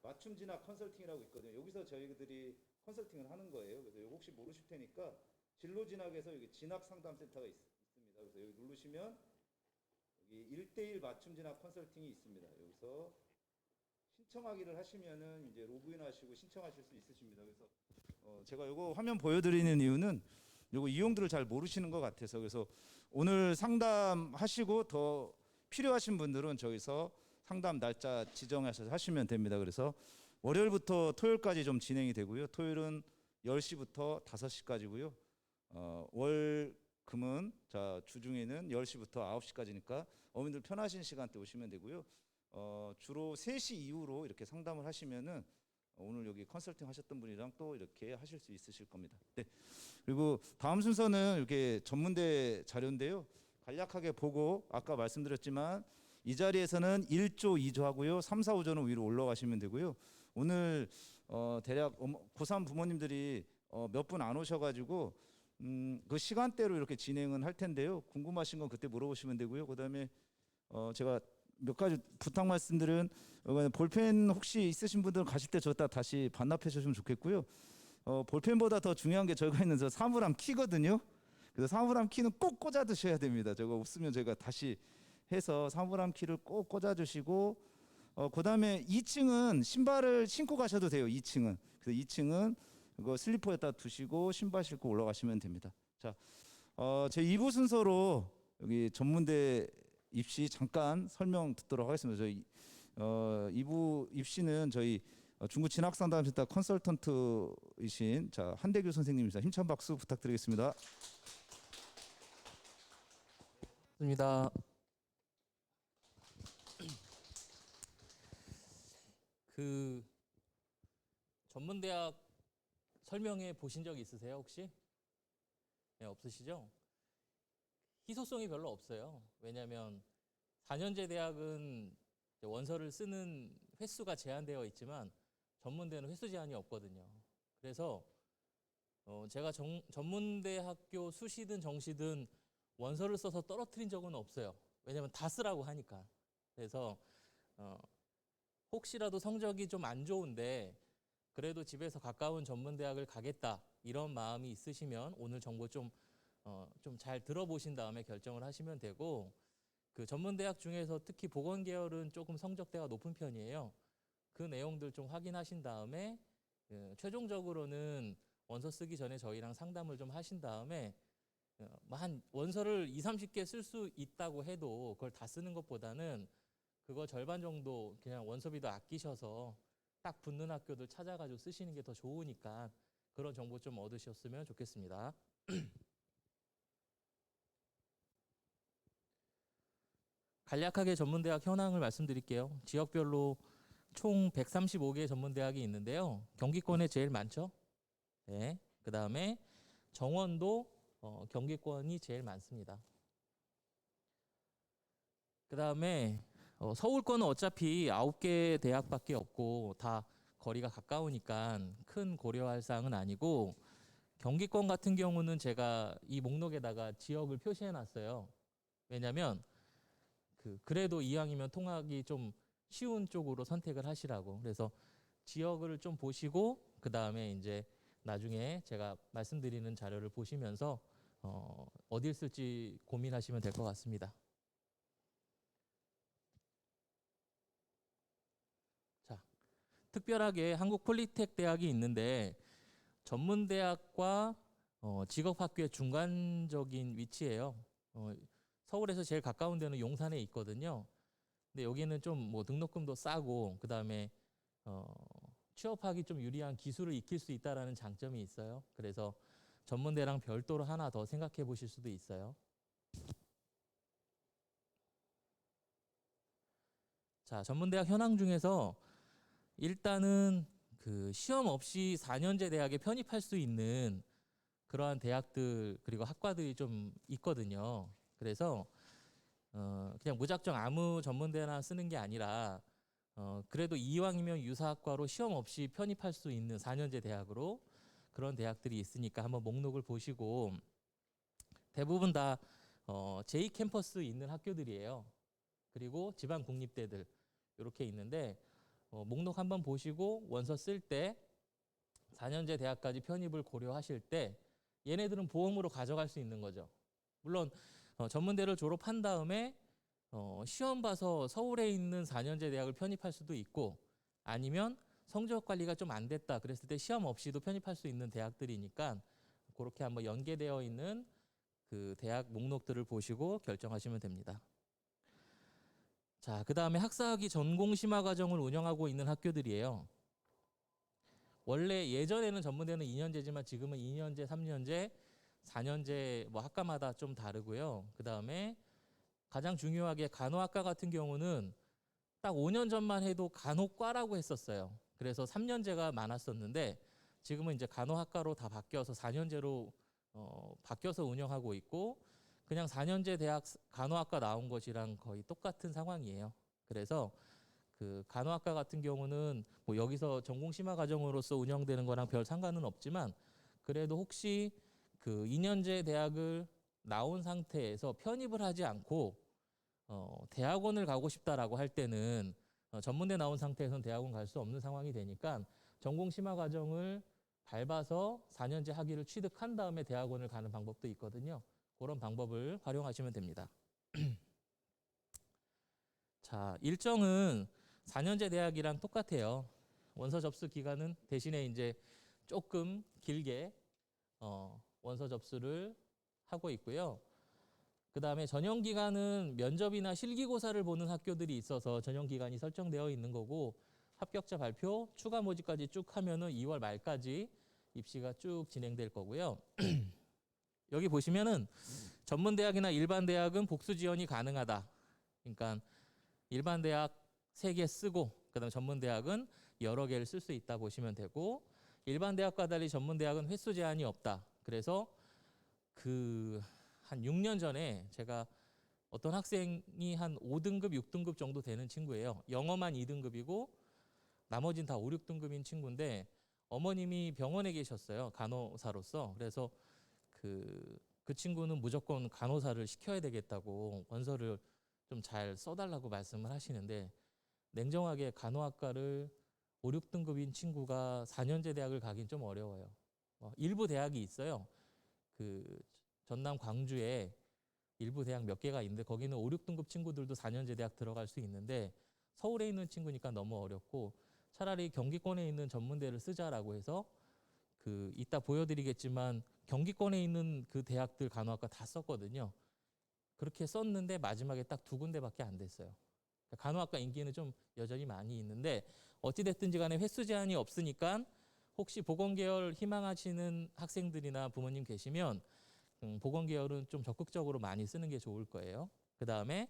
맞춤 진학 컨설팅이라고 있거든요. 여기서 저희들이 컨설팅을 하는 거예요. 그래서 혹시 모르실 테니까 진로 진학에서 여기 진학 상담센터가 있습니다. 그래서 여기 누르시면 여기 1대1 맞춤 진학 컨설팅이 있습니다. 여기서 신청하기를 하시면은 이제 로그인하시고 신청하실 수 있으십니다. 그래서 제가 이거 화면 보여드리는 이유는 요거 이용들을 잘 모르시는 것 같아서, 그래서 오늘 상담하시고 더 필요하신 분들은 저기서 상담 날짜 지정하셔서 하시면 됩니다. 그래서 월요일부터 토요일까지 좀 진행이 되고요. 토요일은 10시부터 5시까지고요. 월 금은 주중에는 10시부터 9시까지니까 어머님들 편하신 시간대 오시면 되고요. 주로 3시 이후로 이렇게 상담을 하시면은 오늘 여기 컨설팅 하셨던 분이랑 또 이렇게 하실 수 있으실 겁니다. 네. 그리고 다음 순서는 이렇게 전문대 자료인데요. 간략하게 보고 아까 말씀드렸지만 이 자리에서는 1조, 2조 하고요. 3, 4, 5조는 위로 올라가시면 되고요. 오늘 대략 고3 부모님들이 몇 분 안 오셔가지고 그 시간대로 이렇게 진행은 할 텐데요. 궁금하신 건 그때 물어보시면 되고요. 그다음에 제가 몇 가지 부탁 말씀드린 볼펜 혹시 있으신 분들은 가실 때 저기다 다시 반납해 주시면 좋겠고요. 볼펜보다 더 중요한 게 저희가 있는 저 사물함 키거든요. 그래서 사물함 키는 꼭 꽂아 두셔야 됩니다. 저거 없으면 저희가 다시 해서 사물함 키를 꼭 꽂아 주시고 그다음에 2층은 신발을 신고 가셔도 돼요. 2층은. 그래서 2층은 그거 슬리퍼에다 두시고 신발 신고 올라가시면 됩니다. 자, 제 2부 순서로 여기 전문대 입시 잠깐 설명 듣도록 하겠습니다. 저희 2부 입시는 저희 중구 진학상담센터 컨설턴트이신 한대규 선생님입니다. 힘찬 박수 부탁드리겠습니다. 입니다. 그 전문대학 설명회 보신 적 있으세요 혹시? 네, 없으시죠? 희소성이 별로 없어요. 왜냐하면 4년제 대학은 원서를 쓰는 횟수가 제한되어 있지만 전문대는 횟수 제한이 없거든요. 그래서 제가 전문대 학교 수시든 정시든 원서를 써서 떨어뜨린 적은 없어요. 왜냐하면 다 쓰라고 하니까. 그래서 혹시라도 성적이 좀 안 좋은데 그래도 집에서 가까운 전문대학을 가겠다 이런 마음이 있으시면 오늘 정보 좀 잘 들어보신 다음에 결정을 하시면 되고, 그 전문대학 중에서 특히 보건 계열은 조금 성적대가 높은 편이에요. 그 내용들 좀 확인하신 다음에 최종적으로는 원서 쓰기 전에 저희랑 상담을 좀 하신 다음에 한 원서를 2, 30개 쓸 수 있다고 해도 그걸 다 쓰는 것보다는 그거 절반 정도 그냥 원서비도 아끼셔서 딱 붙는 학교들 찾아가지고 쓰시는 게 더 좋으니까 그런 정보 좀 얻으셨으면 좋겠습니다. 간략하게 전문대학 현황을 말씀드릴게요. 지역별로 총 135개 전문대학이 있는데요. 경기권에 제일 많죠. 네. 그 다음에 정원도 경기권이 제일 많습니다. 그 다음에 서울권은 어차피 9개 대학밖에 없고 다 거리가 가까우니까 큰 고려할 사항은 아니고, 경기권 같은 경우는 제가 이 목록에다가 지역을 표시해 놨어요. 왜냐하면 그래도 이왕이면 통학이 좀 쉬운 쪽으로 선택을 하시라고. 그래서 지역을 좀 보시고 그 다음에 이제 나중에 제가 말씀드리는 자료를 보시면서 어딜 쓸지 고민하시면 될 것 같습니다. 자, 특별하게 한국폴리텍 대학이 있는데 전문대학과 직업학교의 중간적인 위치예요. 서울에서 제일 가까운 데는 용산에 있거든요. 근데 여기는 좀 뭐 등록금도 싸고 그다음에 취업하기 좀 유리한 기술을 익힐 수 있다라는 장점이 있어요. 그래서 전문대랑 별도로 하나 더 생각해 보실 수도 있어요. 자, 전문대학 현황 중에서 일단은 그 시험 없이 4년제 대학에 편입할 수 있는 그러한 대학들 그리고 학과들이 좀 있거든요. 그래서 그냥 무작정 아무 전문대나 쓰는 게 아니라 그래도 이왕이면 유사학과로 시험 없이 편입할 수 있는 4년제 대학으로 그런 대학들이 있으니까 한번 목록을 보시고 대부분 다 제2 캠퍼스 있는 학교들이에요. 그리고 지방 국립대들 이렇게 있는데 목록 한번 보시고 원서 쓸 때 4년제 대학까지 편입을 고려하실 때 얘네들은 보험으로 가져갈 수 있는 거죠. 물론 전문대를 졸업한 다음에 시험 봐서 서울에 있는 4년제 대학을 편입할 수도 있고 아니면 성적 관리가 좀 안 됐다 그랬을 때 시험 없이도 편입할 수 있는 대학들이니까 그렇게 한번 연계되어 있는 그 대학 목록들을 보시고 결정하시면 됩니다. 자, 그 다음에 학사학위 전공 심화 과정을 운영하고 있는 학교들이에요. 원래 예전에는 전문대는 2년제지만 지금은 2년제, 3년제, 4년제 뭐 학과마다 좀 다르고요. 그 다음에 가장 중요하게 간호학과 같은 경우는 딱 5년 전만 해도 간호과라고 했었어요. 그래서 3년제가 많았었는데 지금은 이제 간호학과로 다 바뀌어서 4년제로 바뀌어서 운영하고 있고 그냥 4년제 대학 간호학과 나온 것이랑 거의 똑같은 상황이에요. 그래서 그 간호학과 같은 경우는 뭐 여기서 전공 심화 과정으로서 운영되는 거랑 별 상관은 없지만 그래도 혹시 그 2년제 대학을 나온 상태에서 편입을 하지 않고 대학원을 가고 싶다라고 할 때는 전문대 나온 상태에서는 대학원 갈 수 없는 상황이 되니까 전공 심화 과정을 밟아서 4년제 학위를 취득한 다음에 대학원을 가는 방법도 있거든요. 그런 방법을 활용하시면 됩니다. 자, 일정은 4년제 대학이랑 똑같아요. 원서 접수 기간은 대신에 이제 조금 길게 원서 접수를 하고 있고요. 그 다음에 전형 기간은 면접이나 실기고사를 보는 학교들이 있어서 전형 기간이 설정되어 있는 거고 합격자 발표, 추가 모집까지 쭉 하면은 2월 말까지 입시가 쭉 진행될 거고요. 여기 보시면은 전문대학이나 일반대학은 복수 지원이 가능하다. 그러니까 일반대학 3개 쓰고 그다음 전문대학은 여러 개를 쓸 수 있다 보시면 되고 일반대학과 달리 전문대학은 횟수 제한이 없다. 그래서 그 한 6년 전에 제가 어떤 학생이 한 5등급, 6등급 정도 되는 친구예요. 영어만 2등급이고 나머지는 다 5, 6등급인 친구인데 어머님이 병원에 계셨어요. 간호사로서. 그래서 그 친구는 무조건 간호사를 시켜야 되겠다고 원서를 좀 잘 써달라고 말씀을 하시는데 냉정하게 간호학과를 5, 6등급인 친구가 4년제 대학을 가긴 좀 어려워요. 일부 대학이 있어요. 그 전남 광주에 일부 대학 몇 개가 있는데 거기는 5, 6등급 친구들도 4년제 대학 들어갈 수 있는데 서울에 있는 친구니까 너무 어렵고 차라리 경기권에 있는 전문대를 쓰자라고 해서 그 이따 보여드리겠지만 경기권에 있는 그 대학들 간호학과 다 썼거든요. 그렇게 썼는데 마지막에 딱 2군데밖에 안 됐어요. 간호학과 인기는 좀 여전히 많이 있는데 어찌됐든지 간에 횟수 제한이 없으니까 혹시 보건계열 희망하시는 학생들이나 부모님 계시면 보건계열은 좀 적극적으로 많이 쓰는 게 좋을 거예요. 그 다음에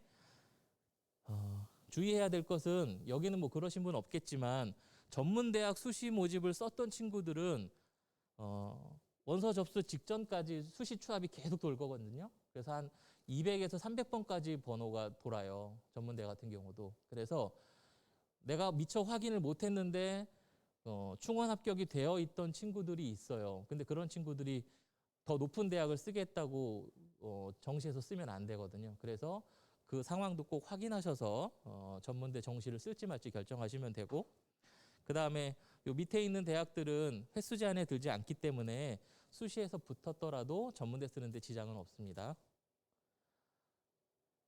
주의해야 될 것은 여기는 뭐 그러신 분 없겠지만 전문대학 수시 모집을 썼던 친구들은 원서 접수 직전까지 수시 추합이 계속 돌 거거든요. 그래서 한 200에서 300번까지 번호가 돌아요. 전문대 같은 경우도. 그래서 내가 미처 확인을 못했는데 충원 합격이 되어 있던 친구들이 있어요. 근데 그런 친구들이 더 높은 대학을 쓰겠다고 정시해서 쓰면 안 되거든요. 그래서 그 상황도 꼭 확인하셔서 전문대 정시를 쓸지 말지 결정하시면 되고 그 다음에 요 밑에 있는 대학들은 횟수 제한에 들지 않기 때문에 수시에서 붙었더라도 전문대 쓰는데 지장은 없습니다.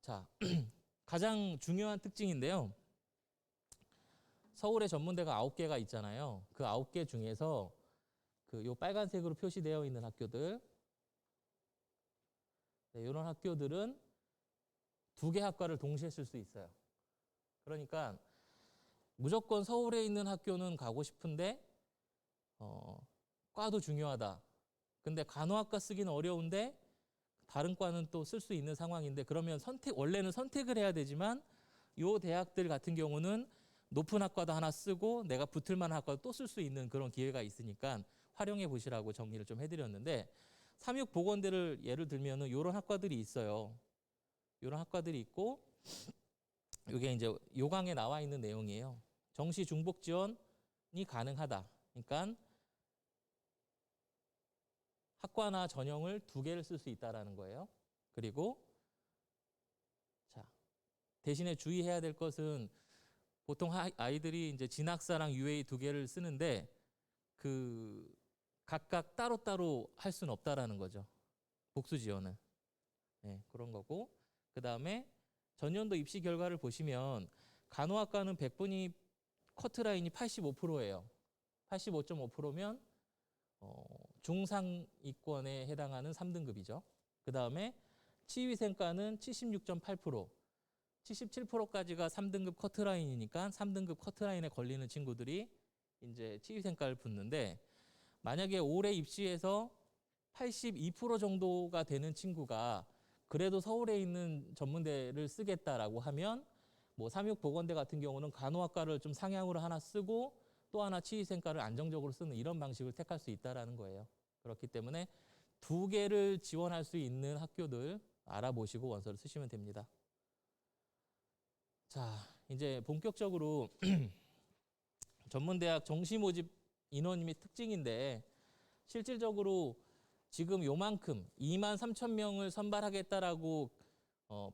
자, 가장 중요한 특징인데요. 서울에 전문대가 9개가 있잖아요. 그 9개 중에서 요 빨간색으로 표시되어 있는 학교들 이런 학교들은 두 개 학과를 동시에 쓸 수 있어요. 그러니까 무조건 서울에 있는 학교는 가고 싶은데 과도 중요하다. 근데 간호학과 쓰기는 어려운데 다른 과는 또 쓸 수 있는 상황인데 그러면 원래는 선택을 해야 되지만 요 대학들 같은 경우는 높은 학과도 하나 쓰고 내가 붙을 만한 학과도 또 쓸 수 있는 그런 기회가 있으니까 활용해 보시라고 정리를 좀 해드렸는데 삼육보건대를 예를 들면은 이런 학과들이 있어요. 이런 학과들이 있고 이게 이제 요강에 나와 있는 내용이에요. 정시 중복 지원이 가능하다. 그러니까 학과나 전형을 두 개를 쓸 수 있다라는 거예요. 그리고 자 대신에 주의해야 될 것은 보통 아이들이 이제 진학사랑 UA 두 개를 쓰는데 그 각각 따로따로 할 수는 없다라는 거죠. 복수 지원을. 네, 그런 거고. 그다음에 전년도 입시 결과를 보시면 간호학과는 100분위 커트라인이 85%예요. 85.5%면 중상위권에 해당하는 3등급이죠. 그다음에 치위생과는 76.8%, 77%까지가 3등급 커트라인이니까 3등급 커트라인에 걸리는 친구들이 이제 치위생과를 붙는데 만약에 올해 입시에서 82% 정도가 되는 친구가 그래도 서울에 있는 전문대를 쓰겠다라고 하면 뭐 삼육보건대 같은 경우는 간호학과를 좀 상향으로 하나 쓰고 또 하나 치위생과를 안정적으로 쓰는 이런 방식을 택할 수 있다라는 거예요. 그렇기 때문에 두 개를 지원할 수 있는 학교들 알아보시고 원서를 쓰시면 됩니다. 자, 이제 본격적으로 전문대학 정시 모집 인원이 특징인데 실질적으로 지금 요만큼 23,000명을 선발하겠다라고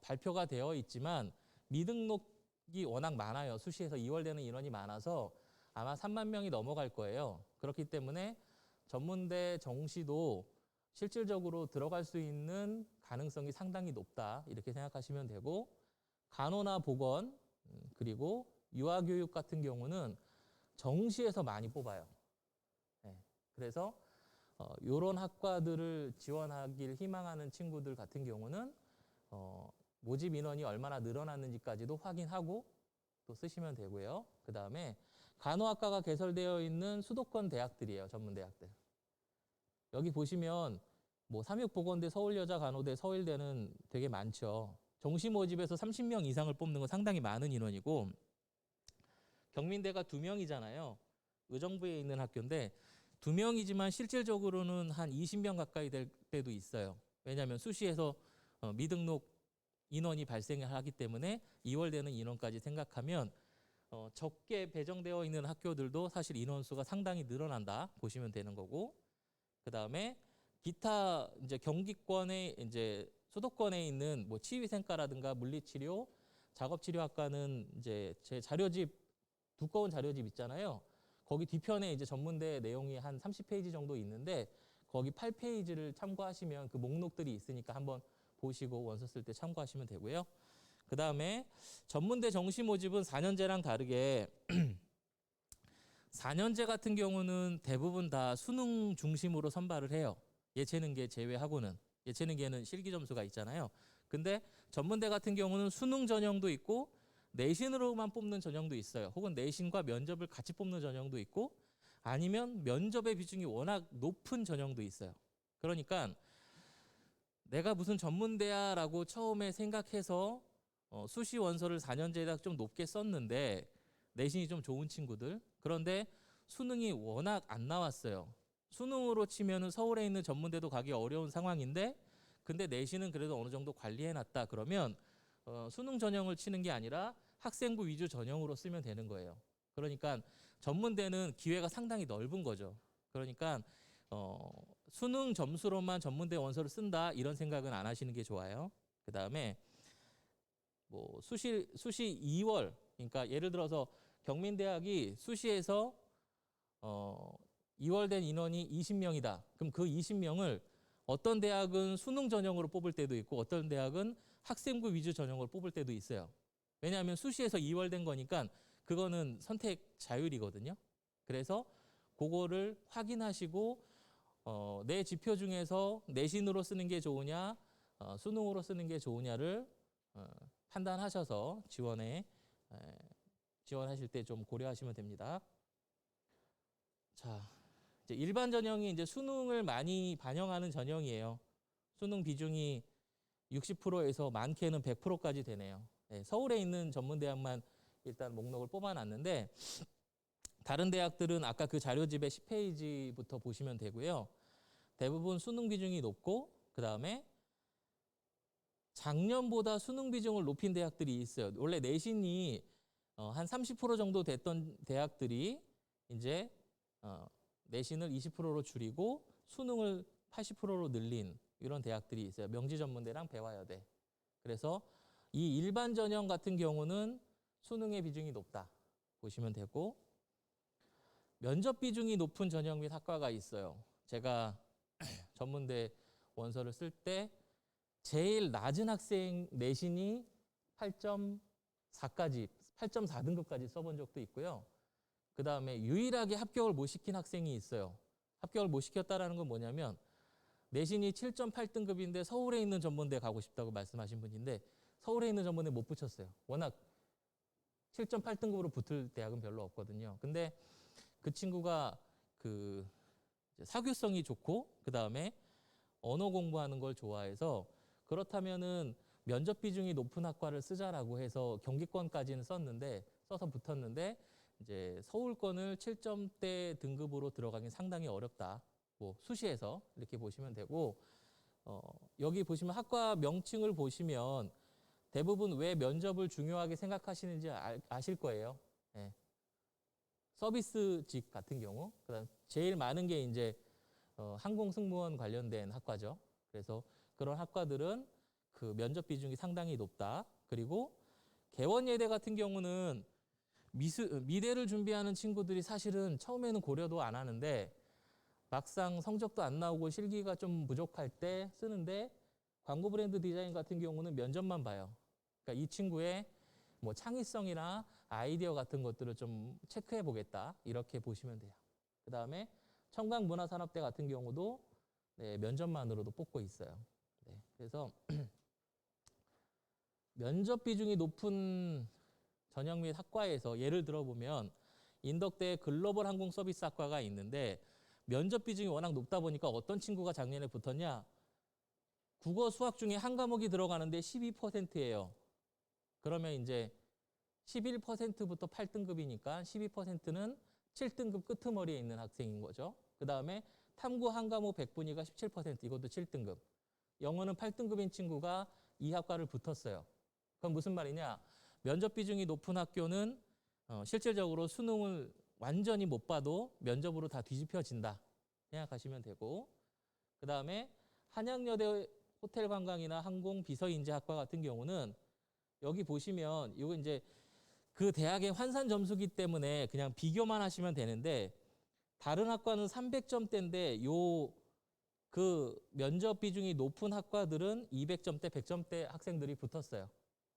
발표가 되어 있지만 미등록이 워낙 많아요. 수시에서 2월 되는 인원이 많아서 아마 3만 명이 넘어갈 거예요. 그렇기 때문에 전문대 정시도 실질적으로 들어갈 수 있는 가능성이 상당히 높다. 이렇게 생각하시면 되고 간호나 보건 그리고 유아교육 같은 경우는 정시에서 많이 뽑아요. 네. 그래서 이런 학과들을 지원하길 희망하는 친구들 같은 경우는 모집 인원이 얼마나 늘어났는지까지도 확인하고 또 쓰시면 되고요. 그 다음에 간호학과가 개설되어 있는 수도권 대학들이에요. 전문대학들. 여기 보시면 뭐 삼육보건대, 서울여자간호대, 서울대는 되게 많죠. 정시 모집에서 30명 이상을 뽑는 건 상당히 많은 인원이고 경민대가 2명이잖아요. 의정부에 있는 학교인데 2명이지만 실질적으로는 한 20명 가까이 될 때도 있어요. 왜냐하면 수시에서 미등록 인원이 발생하기 때문에 2월 되는 인원까지 생각하면 적게 배정되어 있는 학교들도 사실 인원수가 상당히 늘어난다 보시면 되는 거고 그 다음에 기타 이제 경기권에 이제 수도권에 있는 뭐 치위생과라든가 물리치료, 작업치료학과는 이제 제 자료집 두꺼운 자료집 있잖아요. 거기 뒤편에 이제 전문대 내용이 한 30페이지 정도 있는데 거기 8페이지를 참고하시면 그 목록들이 있으니까 한번 보시고 원서 쓸 때 참고하시면 되고요. 그 다음에 전문대 정시 모집은 4년제랑 다르게 4년제 같은 경우는 대부분 다 수능 중심으로 선발을 해요. 예체능계 제외하고는. 예체능계는 실기 점수가 있잖아요. 근데 전문대 같은 경우는 수능 전형도 있고 내신으로만 뽑는 전형도 있어요. 혹은 내신과 면접을 같이 뽑는 전형도 있고 아니면 면접의 비중이 워낙 높은 전형도 있어요. 그러니까 내가 무슨 전문대야라고 처음에 생각해서 수시 원서를 4년제에다 좀 높게 썼는데 내신이 좀 좋은 친구들 그런데 수능이 워낙 안 나왔어요. 수능으로 치면은 서울에 있는 전문대도 가기 어려운 상황인데 근데 내신은 그래도 어느 정도 관리해놨다 그러면 수능 전형을 치는 게 아니라 학생부 위주 전형으로 쓰면 되는 거예요. 그러니까 전문대는 기회가 상당히 넓은 거죠. 그러니까 수능 점수로만 전문대 원서를 쓴다 이런 생각은 안 하시는 게 좋아요. 그 다음에 뭐 수시 2월 그러니까 예를 들어서 경민대학이 수시에서 2월 된 인원이 20명이다. 그럼 그 20명을 어떤 대학은 수능 전형으로 뽑을 때도 있고 어떤 대학은 학생부 위주 전형으로 뽑을 때도 있어요. 왜냐하면 수시에서 2월 된 거니까 그거는 선택 자율이거든요. 그래서 그거를 확인하시고 내 지표 중에서 내신으로 쓰는 게 좋으냐 수능으로 쓰는 게 좋으냐를 판단하셔서 지원하실 때 좀 고려하시면 됩니다. 자, 이제 일반 전형이 이제 수능을 많이 반영하는 전형이에요. 수능 비중이 60%에서 많게는 100%까지 되네요. 네, 서울에 있는 전문대학만 일단 목록을 뽑아놨는데 다른 대학들은 아까 그 자료집의 10페이지부터 보시면 되고요. 대부분 수능 비중이 높고 그 다음에 작년보다 수능 비중을 높인 대학들이 있어요. 원래 내신이 한 30% 정도 됐던 대학들이 이제 내신을 20%로 줄이고 수능을 80%로 늘린 이런 대학들이 있어요. 명지전문대랑 배화여대. 그래서 이 일반 전형 같은 경우는 수능의 비중이 높다 보시면 되고 면접 비중이 높은 전형 및 학과가 있어요. 제가 전문대 원서를 쓸 때 제일 낮은 학생 내신이 8.4등급까지 써본 적도 있고요. 그 다음에 유일하게 합격을 못 시킨 학생이 있어요. 합격을 못 시켰다는 건 뭐냐면 내신이 7.8등급인데 서울에 있는 전문대 가고 싶다고 말씀하신 분인데 서울에 있는 전문대 못 붙였어요. 워낙 7.8등급으로 붙을 대학은 별로 없거든요. 근데 그 친구가 그 사교성이 좋고 그 다음에 언어 공부하는 걸 좋아해서 그렇다면은 면접 비중이 높은 학과를 쓰자라고 해서 경기권까지는 써서 붙었는데 이제 서울권을 7점대 등급으로 들어가긴 상당히 어렵다. 뭐 수시에서 이렇게 보시면 되고 여기 보시면 학과 명칭을 보시면 대부분 왜 면접을 중요하게 생각하시는지 아실 거예요. 네. 서비스직 같은 경우, 그다음 제일 많은 게 이제 항공승무원 관련된 학과죠. 그래서 그런 학과들은 그 면접 비중이 상당히 높다. 그리고 개원예대 같은 경우는 미대를 준비하는 친구들이 사실은 처음에는 고려도 안 하는데 막상 성적도 안 나오고 실기가 좀 부족할 때 쓰는데 광고 브랜드 디자인 같은 경우는 면접만 봐요. 그러니까 이 친구의 뭐 창의성이나 아이디어 같은 것들을 좀 체크해 보겠다. 이렇게 보시면 돼요. 그 다음에 청강문화산업대 같은 경우도 네, 면접만으로도 뽑고 있어요. 네, 그래서 면접 비중이 높은 전형 및 학과에서 예를 들어보면 인덕대 글로벌 항공 서비스 학과가 있는데 면접 비중이 워낙 높다 보니까 어떤 친구가 작년에 붙었냐? 국어 수학 중에 한 과목이 들어가는데 12%예요. 그러면 이제 11%부터 8등급이니까 12%는 7등급 끄트머리에 있는 학생인 거죠. 그 다음에 탐구 한 과목 100분위가 17%, 이것도 7등급. 영어는 8등급인 친구가 이 학과를 붙었어요. 그럼 무슨 말이냐? 면접 비중이 높은 학교는 실질적으로 수능을 완전히 못 봐도 면접으로 다 뒤집혀진다 생각하시면 되고, 그 다음에 한양여대 호텔관광이나 항공 비서인재학과 같은 경우는 여기 보시면 이거 이제 그 대학의 환산 점수기 때문에 그냥 비교만 하시면 되는데 다른 학과는 300점대인데 그 면접 비중이 높은 학과들은 200점대, 100점대 학생들이 붙었어요.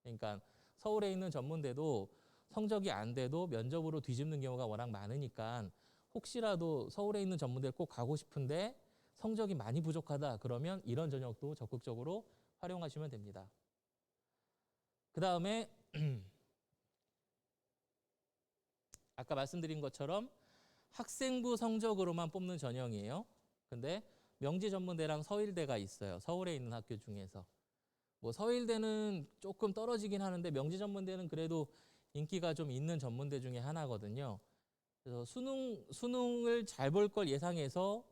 그러니까 서울에 있는 전문대도 성적이 안 돼도 면접으로 뒤집는 경우가 워낙 많으니까 혹시라도 서울에 있는 전문대를 꼭 가고 싶은데 성적이 많이 부족하다 그러면 이런 전형도 적극적으로 활용하시면 됩니다. 그 다음에 아까 말씀드린 것처럼 학생부 성적으로만 뽑는 전형이에요. 근데 명지전문대랑 서일대가 있어요. 서울에 있는 학교 중에서. 뭐 서일대는 조금 떨어지긴 하는데 명지전문대는 그래도 인기가 좀 있는 전문대 중에 하나거든요. 그래서 수능을 잘 볼 걸 예상해서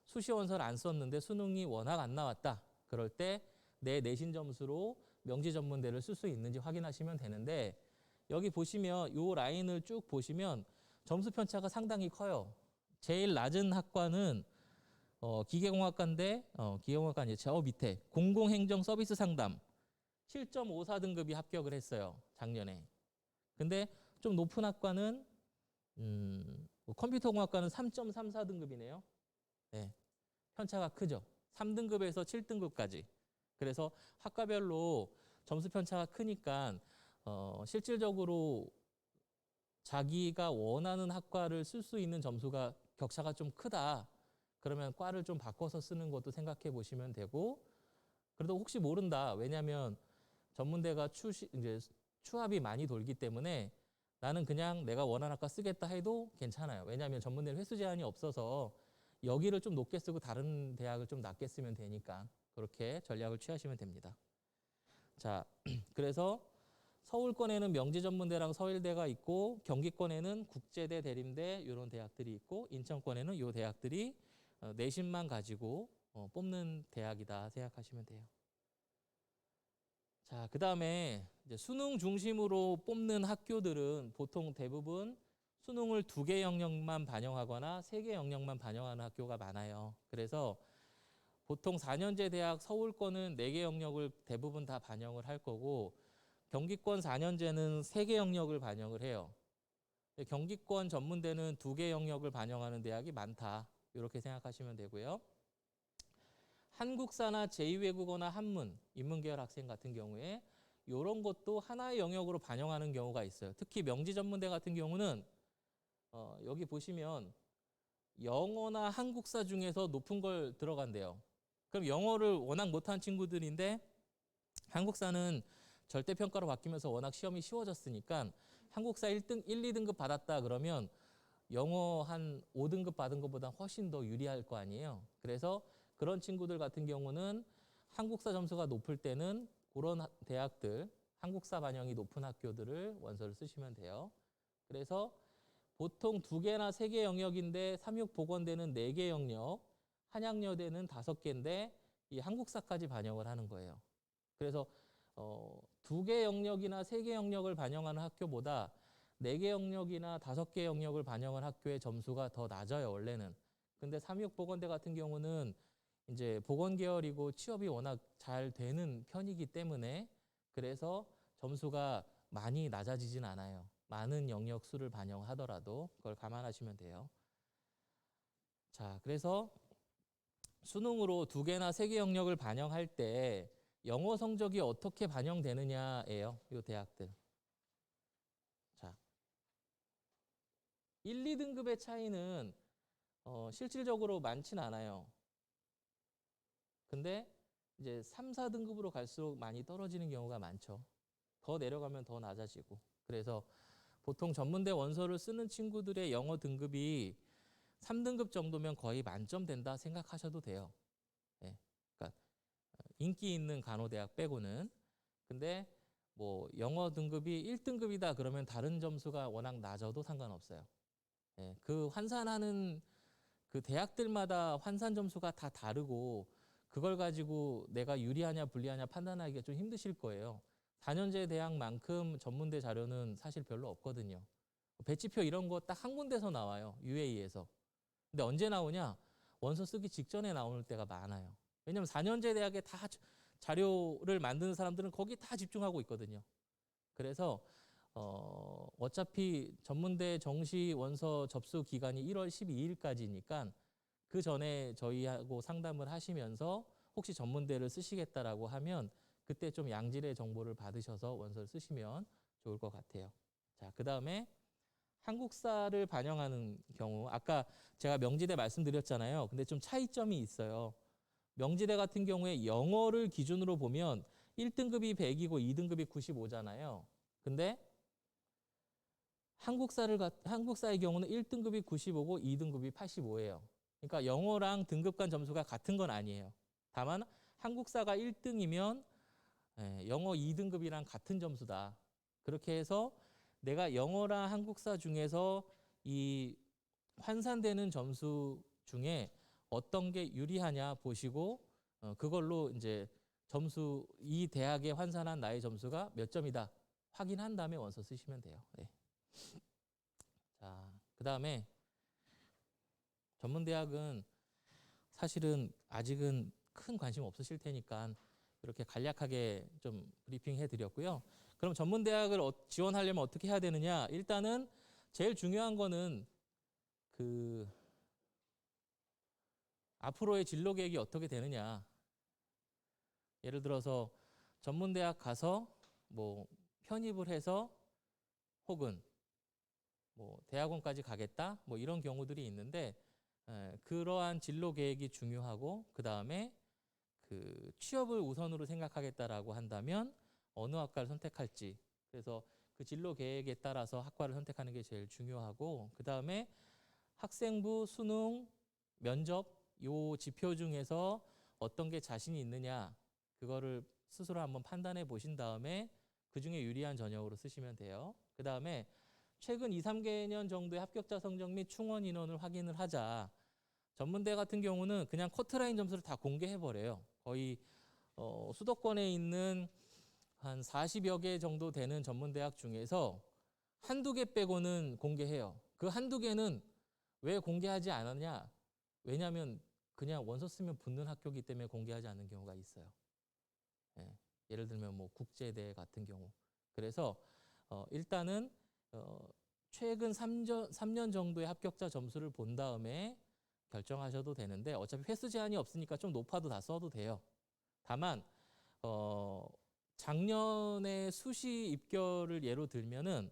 수시원서를 안 썼는데 수능이 워낙 안 나왔다. 그럴 때 내 내신 점수로 명지전문대를 쓸 수 있는지 확인하시면 되는데 여기 보시면 이 라인을 쭉 보시면 점수 편차가 상당히 커요. 제일 낮은 학과는 기계공학과인데 기계공학과 이제 저 밑에 공공행정 서비스 상담 7.54등급이 합격을 했어요. 작년에. 근데 좀 높은 학과는 컴퓨터공학과는 3.34등급이네요. 네, 편차가 크죠. 3등급에서 7등급까지. 그래서 학과별로 점수 편차가 크니까 실질적으로 자기가 원하는 학과를 쓸 수 있는 점수가 격차가 좀 크다. 그러면 과를 좀 바꿔서 쓰는 것도 생각해 보시면 되고, 그래도 혹시 모른다. 왜냐하면 전문대가 이제 추합이 많이 돌기 때문에 나는 그냥 내가 원하는 학과 쓰겠다 해도 괜찮아요. 왜냐하면 전문대는 횟수 제한이 없어서 여기를 좀 높게 쓰고 다른 대학을 좀 낮게 쓰면 되니까 그렇게 전략을 취하시면 됩니다. 자, 그래서 서울권에는 명지전문대랑 서일대가 있고 경기권에는 국제대, 대림대 이런 대학들이 있고 인천권에는 이 대학들이 내신만 가지고 뽑는 대학이다 생각하시면 돼요. 자, 그 다음에 수능 중심으로 뽑는 학교들은 보통 대부분 수능을 2개 영역만 반영하거나 3개 영역만 반영하는 학교가 많아요. 그래서 보통 4년제 대학 서울권은 4개 영역을 대부분 다 반영을 할 거고 경기권 4년제는 3개 영역을 반영을 해요. 경기권 전문대는 2개 영역을 반영하는 대학이 많다. 이렇게 생각하시면 되고요. 한국사나 제2외국어나 한문, 인문계열 학생 같은 경우에 이런 것도 하나의 영역으로 반영하는 경우가 있어요. 특히 명지전문대 같은 경우는 여기 보시면 영어나 한국사 중에서 높은 걸 들어간대요. 그럼 영어를 워낙 못한 친구들인데 한국사는 절대평가로 바뀌면서 워낙 시험이 쉬워졌으니까 한국사 1등, 1, 2등급 받았다 그러면 영어 한 5등급 받은 것보다 훨씬 더 유리할 거 아니에요. 그래서 그런 친구들 같은 경우는 한국사 점수가 높을 때는 그런 대학들, 한국사 반영이 높은 학교들을 원서를 쓰시면 돼요. 그래서 보통 2개나 3개 영역인데 삼육보건대는 4개 영역, 한양여대는 5개인데 이 한국사까지 반영을 하는 거예요. 그래서 2개 영역이나 3개 영역을 반영하는 학교보다 4개 영역이나 5개 영역을 반영한 학교의 점수가 더 낮아요, 원래는. 근데 삼육보건대 같은 경우는 이제 보건계열이고 취업이 워낙 잘 되는 편이기 때문에 그래서 점수가 많이 낮아지진 않아요. 많은 영역 수를 반영하더라도 그걸 감안하시면 돼요. 자, 그래서 수능으로 2개나 3개 영역을 반영할 때 영어 성적이 어떻게 반영되느냐예요. 이 대학들. 자, 1, 2등급의 차이는 실질적으로 많진 않아요. 근데 이제 3, 4등급으로 갈수록 많이 떨어지는 경우가 많죠. 더 내려가면 더 낮아지고. 그래서 보통 전문대 원서를 쓰는 친구들의 영어 등급이 3등급 정도면 거의 만점 된다 생각하셔도 돼요. 예. 그러니까 인기 있는 간호대학 빼고는. 근데 뭐 영어 등급이 1등급이다 그러면 다른 점수가 워낙 낮아도 상관없어요. 예. 그 환산하는 그 대학들마다 환산 점수가 다 다르고 그걸 가지고 내가 유리하냐 불리하냐 판단하기가 좀 힘드실 거예요. 4년제 대학만큼 전문대 자료는 사실 별로 없거든요. 배치표 이런 거 딱 한 군데서 나와요. UAE에서. 근데 언제 나오냐? 원서 쓰기 직전에 나올 때가 많아요. 왜냐면 4년제 대학에 다 자료를 만드는 사람들은 거기 다 집중하고 있거든요. 그래서 어차피 전문대 정시 원서 접수 기간이 1월 12일까지니까 그 전에 저희하고 상담을 하시면서 혹시 전문대를 쓰시겠다라고 하면 그때 좀 양질의 정보를 받으셔서 원서를 쓰시면 좋을 것 같아요. 자, 그 다음에 한국사를 반영하는 경우 아까 제가 명지대 말씀드렸잖아요. 근데 좀 차이점이 있어요. 명지대 같은 경우에 영어를 기준으로 보면 1등급이 100이고 2등급이 95잖아요. 근데 한국사의 경우는 1등급이 95고 2등급이 85예요. 그러니까 영어랑 등급 간 점수가 같은 건 아니에요. 다만 한국사가 1등이면 영어 2등급이랑 같은 점수다. 그렇게 해서 내가 영어랑 한국사 중에서 이 환산되는 점수 중에 어떤 게 유리하냐 보시고 그걸로 이제 점수 이 대학에 환산한 나의 점수가 몇 점이다 확인한 다음에 원서 쓰시면 돼요. 네. 자, 그 다음에 전문대학은 사실은 아직은 큰 관심 없으실 테니까 이렇게 간략하게 좀 브리핑해 드렸고요. 그럼 전문대학을 지원하려면 어떻게 해야 되느냐? 일단은 제일 중요한 거는 그 앞으로의 진로 계획이 어떻게 되느냐. 예를 들어서 전문대학 가서 뭐 편입을 해서 혹은 뭐 대학원까지 가겠다 뭐 이런 경우들이 있는데 그러한 진로 계획이 중요하고 그 다음에 그 취업을 우선으로 생각하겠다라고 한다면 어느 학과를 선택할지, 그래서 그 진로 계획에 따라서 학과를 선택하는 게 제일 중요하고, 그 다음에 학생부, 수능, 면접 요 지표 중에서 어떤 게 자신이 있느냐, 그거를 스스로 한번 판단해 보신 다음에 그 중에 유리한 전형으로 쓰시면 돼요. 그 다음에 최근 2, 3개년 정도의 합격자 성적 및 충원 인원을 확인을 하자. 전문대 같은 경우는 그냥 커트라인 점수를 다 공개해 버려요. 거의 수도권에 있는 한 40여 개 정도 되는 전문대학 중에서 한두 개 빼고는 공개해요. 그 한두 개는 왜 공개하지 않았냐? 왜냐하면 그냥 원서 쓰면 붙는 학교이기 때문에 공개하지 않는 경우가 있어요. 예, 예를 들면 뭐 국제대 같은 경우. 그래서 일단은 최근 3년 정도의 합격자 점수를 본 다음에 결정하셔도 되는데, 어차피 횟수 제한이 없으니까 좀 높아도 다 써도 돼요. 다만 작년에 수시 입결을 예로 들면은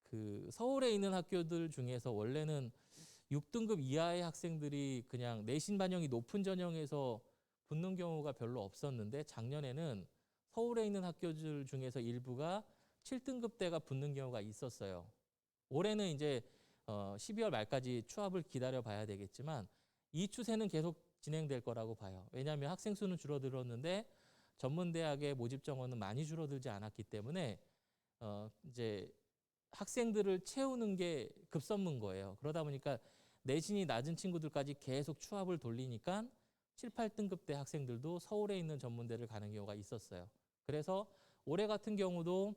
그 서울에 있는 학교들 중에서 원래는 6등급 이하의 학생들이 그냥 내신 반영이 높은 전형에서 붙는 경우가 별로 없었는데, 작년에는 서울에 있는 학교들 중에서 일부가 7등급대가 붙는 경우가 있었어요. 올해는 이제 12월 말까지 추합을 기다려 봐야 되겠지만 이 추세는 계속 진행될 거라고 봐요. 왜냐하면 학생 수는 줄어들었는데 전문대학의 모집 정원은 많이 줄어들지 않았기 때문에 이제 학생들을 채우는 게 급선무인 거예요. 그러다 보니까 내신이 낮은 친구들까지 계속 추합을 돌리니까 7, 8등급대 학생들도 서울에 있는 전문대를 가는 경우가 있었어요. 그래서 올해 같은 경우도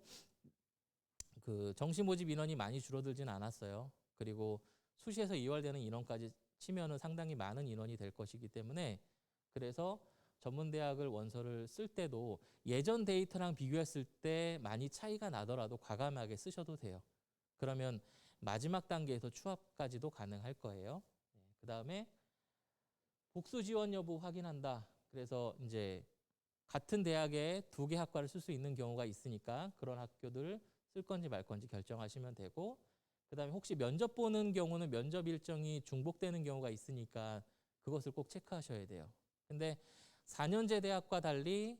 그 정시 모집 인원이 많이 줄어들진 않았어요. 그리고 수시에서 이월되는 인원까지 치면은 상당히 많은 인원이 될 것이기 때문에, 그래서 전문대학을 원서를 쓸 때도 예전 데이터랑 비교했을 때 많이 차이가 나더라도 과감하게 쓰셔도 돼요. 그러면 마지막 단계에서 추합까지도 가능할 거예요. 그 다음에 복수 지원 여부 확인한다. 그래서 이제 같은 대학에 2개 학과를 쓸 수 있는 경우가 있으니까 그런 학교들 쓸 건지 말 건지 결정하시면 되고, 그 다음에 혹시 면접 보는 경우는 면접 일정이 중복되는 경우가 있으니까 그것을 꼭 체크하셔야 돼요. 근데 4년제 대학과 달리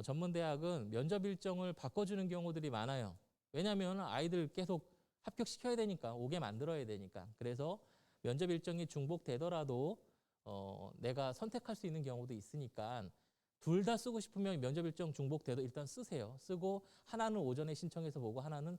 전문대학은 면접 일정을 바꿔주는 경우들이 많아요. 왜냐하면 아이들 계속 합격시켜야 되니까, 오게 만들어야 되니까. 그래서 면접 일정이 중복되더라도 내가 선택할 수 있는 경우도 있으니까 둘 다 쓰고 싶으면 면접 일정 중복돼도 일단 쓰세요. 쓰고 하나는 오전에 신청해서 보고 하나는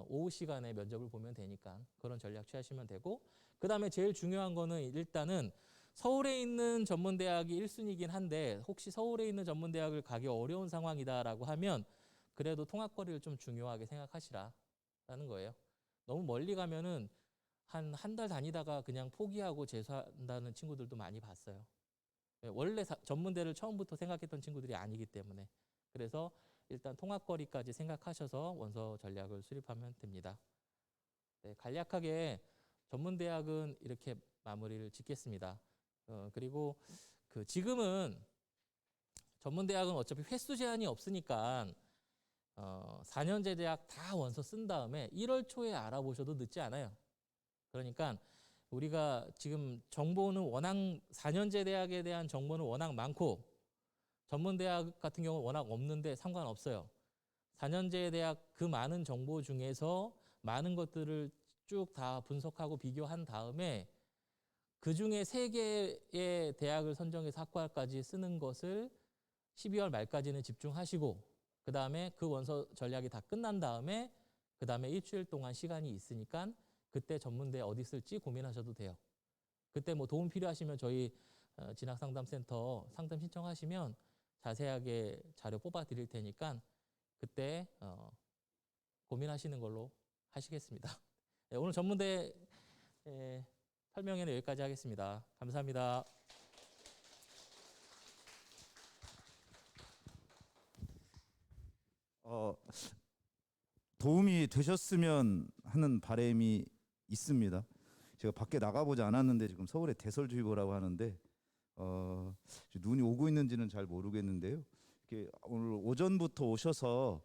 오후 시간에 면접을 보면 되니까 그런 전략 취하시면 되고, 그 다음에 제일 중요한 거는 일단은 서울에 있는 전문대학이 1순위이긴 한데 혹시 서울에 있는 전문대학을 가기 어려운 상황이다라고 하면 그래도 통학거리를 좀 중요하게 생각하시라는 거예요. 너무 멀리 가면은 한 달 다니다가 그냥 포기하고 재수한다는 친구들도 많이 봤어요. 원래 전문대를 처음부터 생각했던 친구들이 아니기 때문에. 그래서 일단 통학거리까지 생각하셔서 원서 전략을 수립하면 됩니다. 네, 간략하게 전문대학은 이렇게 마무리를 짓겠습니다. 그리고 지금은 전문대학은 어차피 횟수 제한이 없으니까 4년제 대학 다 원서 쓴 다음에 1월 초에 알아보셔도 늦지 않아요. 그러니까 우리가 지금 정보는 워낙 4년제 대학에 대한 정보는 워낙 많고 전문대학 같은 경우는 워낙 없는데 상관없어요. 4년제 대학 그 많은 정보 중에서 많은 것들을 쭉 다 분석하고 비교한 다음에 그 중에 3개의 대학을 선정해서 학과까지 쓰는 것을 12월 말까지는 집중하시고, 그 다음에 그 원서 전략이 다 끝난 다음에 그 다음에 일주일 동안 시간이 있으니까 그때 전문대 어디 쓸지 고민하셔도 돼요. 그때 뭐 도움 필요하시면 저희 진학상담센터 상담 신청하시면 자세하게 자료 뽑아 드릴 테니까 그때 고민하시는 걸로 하시겠습니다. 네, 오늘 전문대 설명회는 여기까지 하겠습니다. 감사합니다. 도움이 되셨으면 하는 바람이 있습니다. 제가 밖에 나가보지 않았는데 지금 서울에 대설주의보라고 하는데 눈이 오고 있는지는 잘 모르겠는데요. 이렇게 오늘 오전부터 오셔서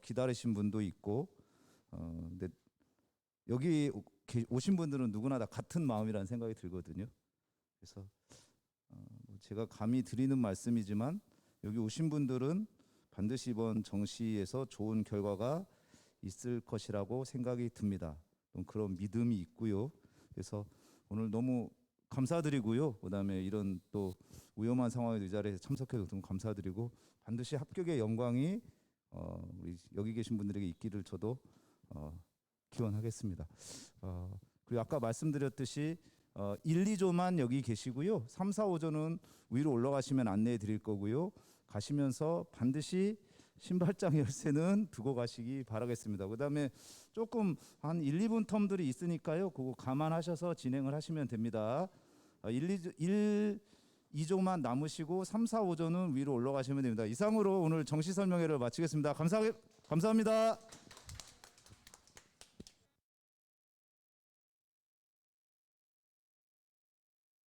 기다리신 분도 있고, 근데 여기 오신 분들은 누구나 다 같은 마음이라는 생각이 들거든요. 그래서 제가 감히 드리는 말씀이지만 여기 오신 분들은 반드시 이번 정시에서 좋은 결과가 있을 것이라고 생각이 듭니다. 그런 믿음이 있고요. 그래서 오늘 너무 감사드리고요. 그다음에 이런 또 위험한 상황에도 이 자리에 참석해서 너무 감사드리고 반드시 합격의 영광이 우리 여기 계신 분들에게 있기를 저도 기원하겠습니다. 그리고 아까 말씀드렸듯이 1, 2조만 여기 계시고요. 3, 4, 5조는 위로 올라가시면 안내해 드릴 거고요. 가시면서 반드시 신발장 열쇠는 두고 가시기 바라겠습니다. 그다음에 조금 한 1, 2분 텀들이 있으니까요. 그거 감안하셔서 진행을 하시면 됩니다. 1, 2조만 남으시고 3, 4, 5조는 위로 올라가시면 됩니다. 이상으로 오늘 정시 설명회를 마치겠습니다. 감사합니다.